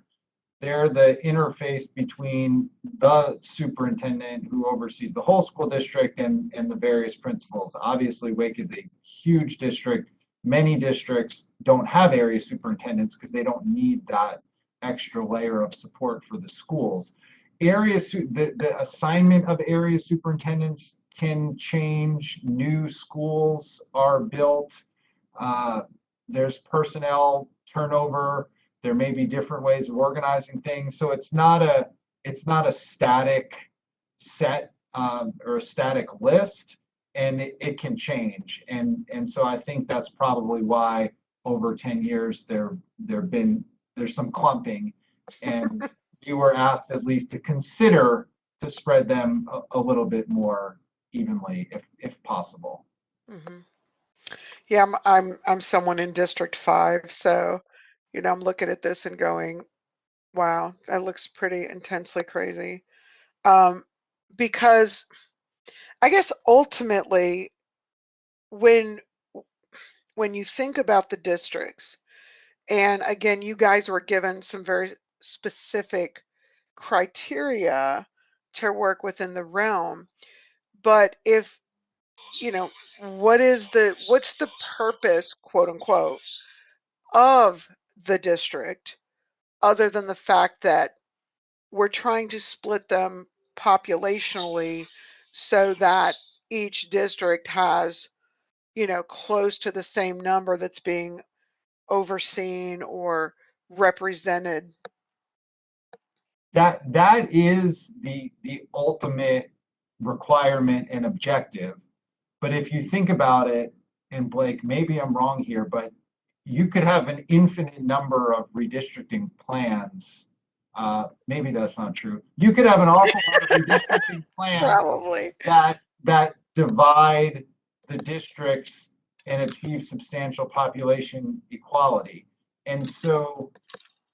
the interface between the superintendent who oversees the whole school district and the various principals. Obviously, Wake is a huge district. Many districts don't have area superintendents because they don't need that extra layer of support for the schools. The assignment of area superintendents can change. New schools are built. There's personnel turnover. There may be different ways of organizing things. So it's not a static set or a static list, and it can change. And so I think that's probably why over 10 years there's some clumping, and you were asked at least to consider to spread them a little bit more evenly if possible. Mm-hmm. Yeah, I'm someone in District 5, so I'm looking at this and going, wow, that looks pretty intensely crazy. Because I guess ultimately when you think about the districts, and again, you guys were given some very specific criteria to work within the realm, but if what's the purpose, quote unquote, of the district, other than the fact that we're trying to split them populationally so that each district has close to the same number that's being overseen or represented? That is the ultimate requirement and objective. But if you think about it, and Blake, maybe I'm wrong here, but you could have an infinite number of redistricting plans. Maybe that's not true. You could have an awful lot of redistricting plans Probably. that divide the districts and achieve substantial population equality. And so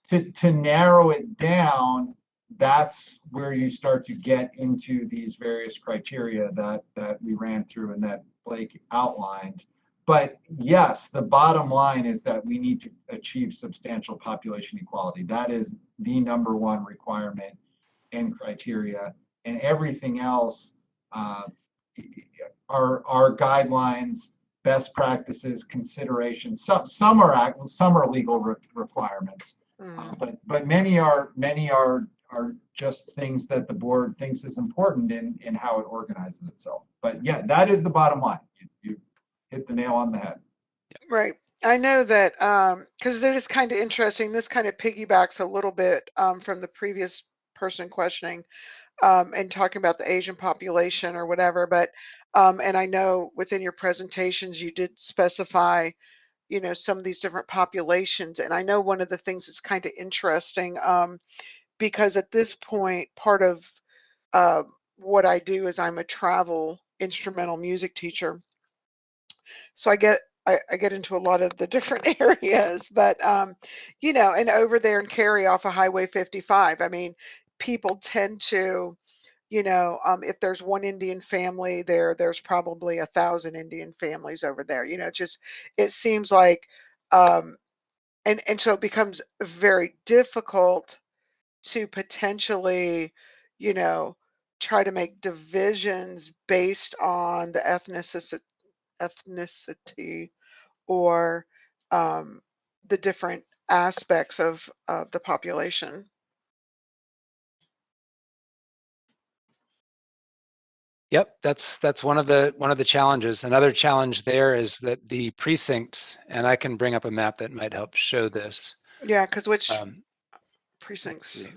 to narrow it down, that's where you start to get into these various criteria that we ran through and that Blake outlined. But yes, the bottom line is that we need to achieve substantial population equality. That is the number one requirement and criteria. And everything else are guidelines, best practices, considerations. Some are legal requirements. But many are just things that the board thinks is important in how it organizes itself. But yeah, that is the bottom line. You hit the nail on the head. Right. I know that because it is kind of interesting. This kind of piggybacks a little bit from the previous person questioning and talking about the Asian population or whatever. But and I know within your presentations you did specify some of these different populations. And I know one of the things that's kind of interesting because at this point, part of what I do is I'm a travel instrumental music teacher. So I get into a lot of the different areas, but you know, and over there in Cary off of Highway 55, I mean, people tend to, you know, if there's one Indian family there, there's probably 1,000 Indian families over there. You know, it seems like, and so it becomes very difficult to potentially, you know, try to make divisions based on the ethnicity or the different aspects of the population. Yep, that's one of the challenges. Another challenge there is that the precincts, and I can bring up a map that might help show this. Yeah, because which Let's precincts? see.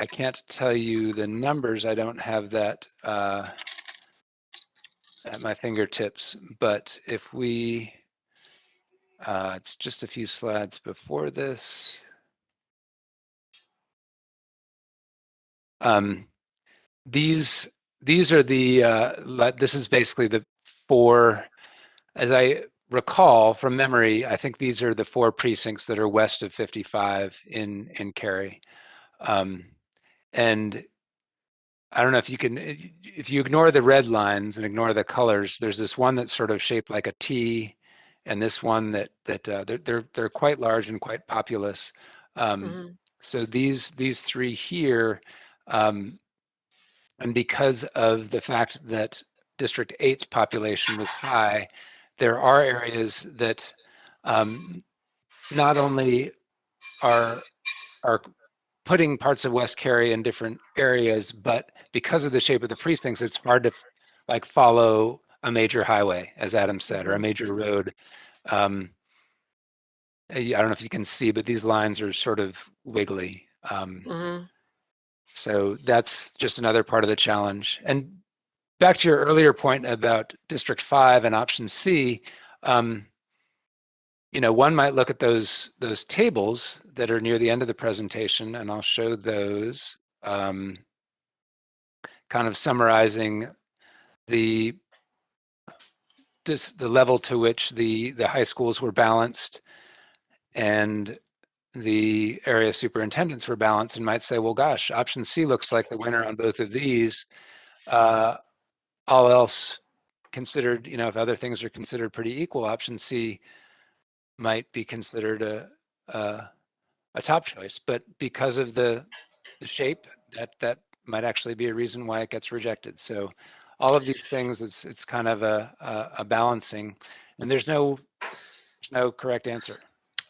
I can't tell you the numbers. I don't have that at my fingertips. But if we, it's just a few slides before this. These are the, this is basically the four, as I recall from memory, I think these are the four precincts that are west of 55 in Cary. And I don't know if you can, if you ignore the red lines and ignore the colors, there's this one that's sort of shaped like a T, and this one that they're quite large and quite populous. Mm-hmm. So these three here, and because of the fact that District 8's population was high, there are areas that not only are are putting parts of West Cary in different areas, but because of the shape of the precincts, it's hard to like follow a major highway, as Adam said, or a major road. I don't know if you can see, but these lines are sort of wiggly. Mm-hmm. So that's just another part of the challenge. And back to your earlier point about District 5 and Option C, you know, one might look at those tables that are near the end of the presentation, and I'll show those, kind of summarizing the the level to which the high schools were balanced and the area superintendents were balanced, and might say, well, gosh, Option C looks like the winner on both of these. All else considered, you know, if other things are considered pretty equal, Option C might be considered a top choice. But because of the shape, that might actually be a reason why it gets rejected. So all of these things, it's kind of a balancing, and there's no correct answer.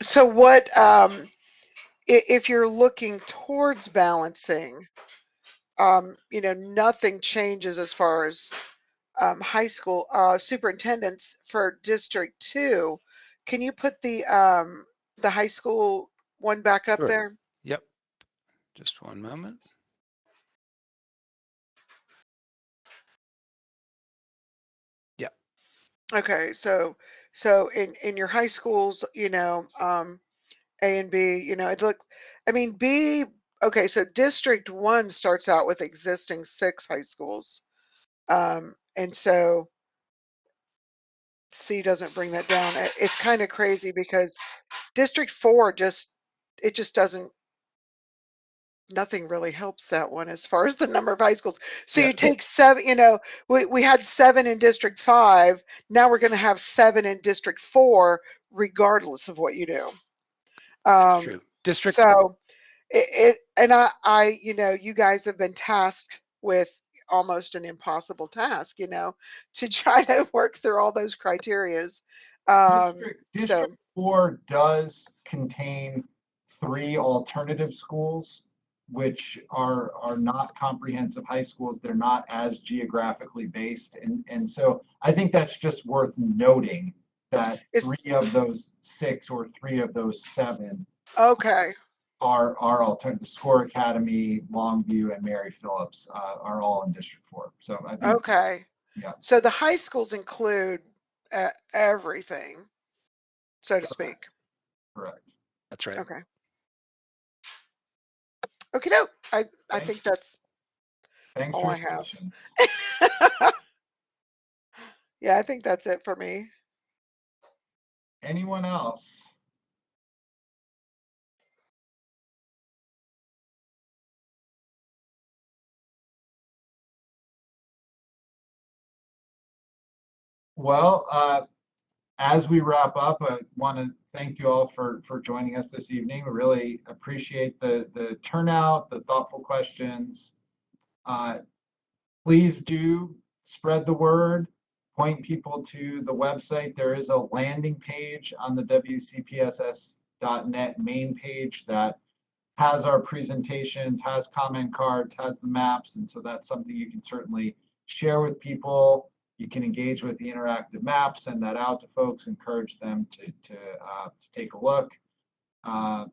So what if you're looking towards balancing? You know, nothing changes as far as high school superintendents for District 2. Can you put the high school one back up Sure. there? Yep. Just one moment. Yeah. Okay, so in your high schools, you know, A and B, you know, it look, I mean, B, okay, so District 1 starts out with existing 6 high schools. And so C doesn't bring that down. It's kind of crazy because District 4 it just doesn't, nothing really helps that one as far as the number of high schools. So Yeah. you take 7, you know, we had 7 in District 5. Now we're going to have 7 in District 4, regardless of what you do. That's true. District. So and you know, you guys have been tasked with almost an impossible task, you know, to try to work through all those criterias. District 4 does contain 3 alternative schools, which are not comprehensive high schools. They're not as geographically based. And so I think that's just worth noting that 3 of those 6 or 3 of those 7 okay. are alternative. The Score Academy, Longview, and Mary Phillips are all in District 4. So I think, Okay. yeah. So the high schools include everything, so to speak. Correct. That's right. Okay. Okay, no, I think that's Thanks all for I your have. patience. Yeah, I think that's it for me. Anyone else? Well, as we wrap up, I want to thank you all for joining us this evening. We really appreciate the turnout, the thoughtful questions. Please do spread the word, point people to the website. There is a landing page on the WCPSS.net main page that has our presentations, has comment cards, has the maps, and so that's something you can certainly share with people. You can engage with the interactive maps, send that out to folks, encourage them to take a look. The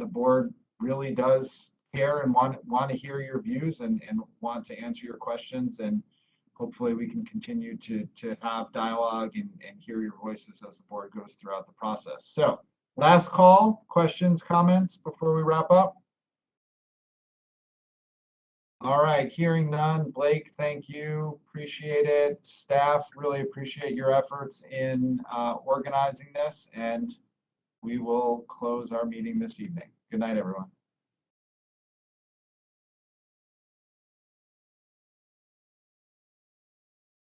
board really does care and want to hear your views and want to answer your questions, and hopefully we can continue to have dialogue and hear your voices as the board goes throughout the process. So last call, questions, comments before we wrap up? All right, hearing none. Blake, thank you. Appreciate it. Staff, really appreciate your efforts in organizing this, and we will close our meeting this evening. Good night, everyone.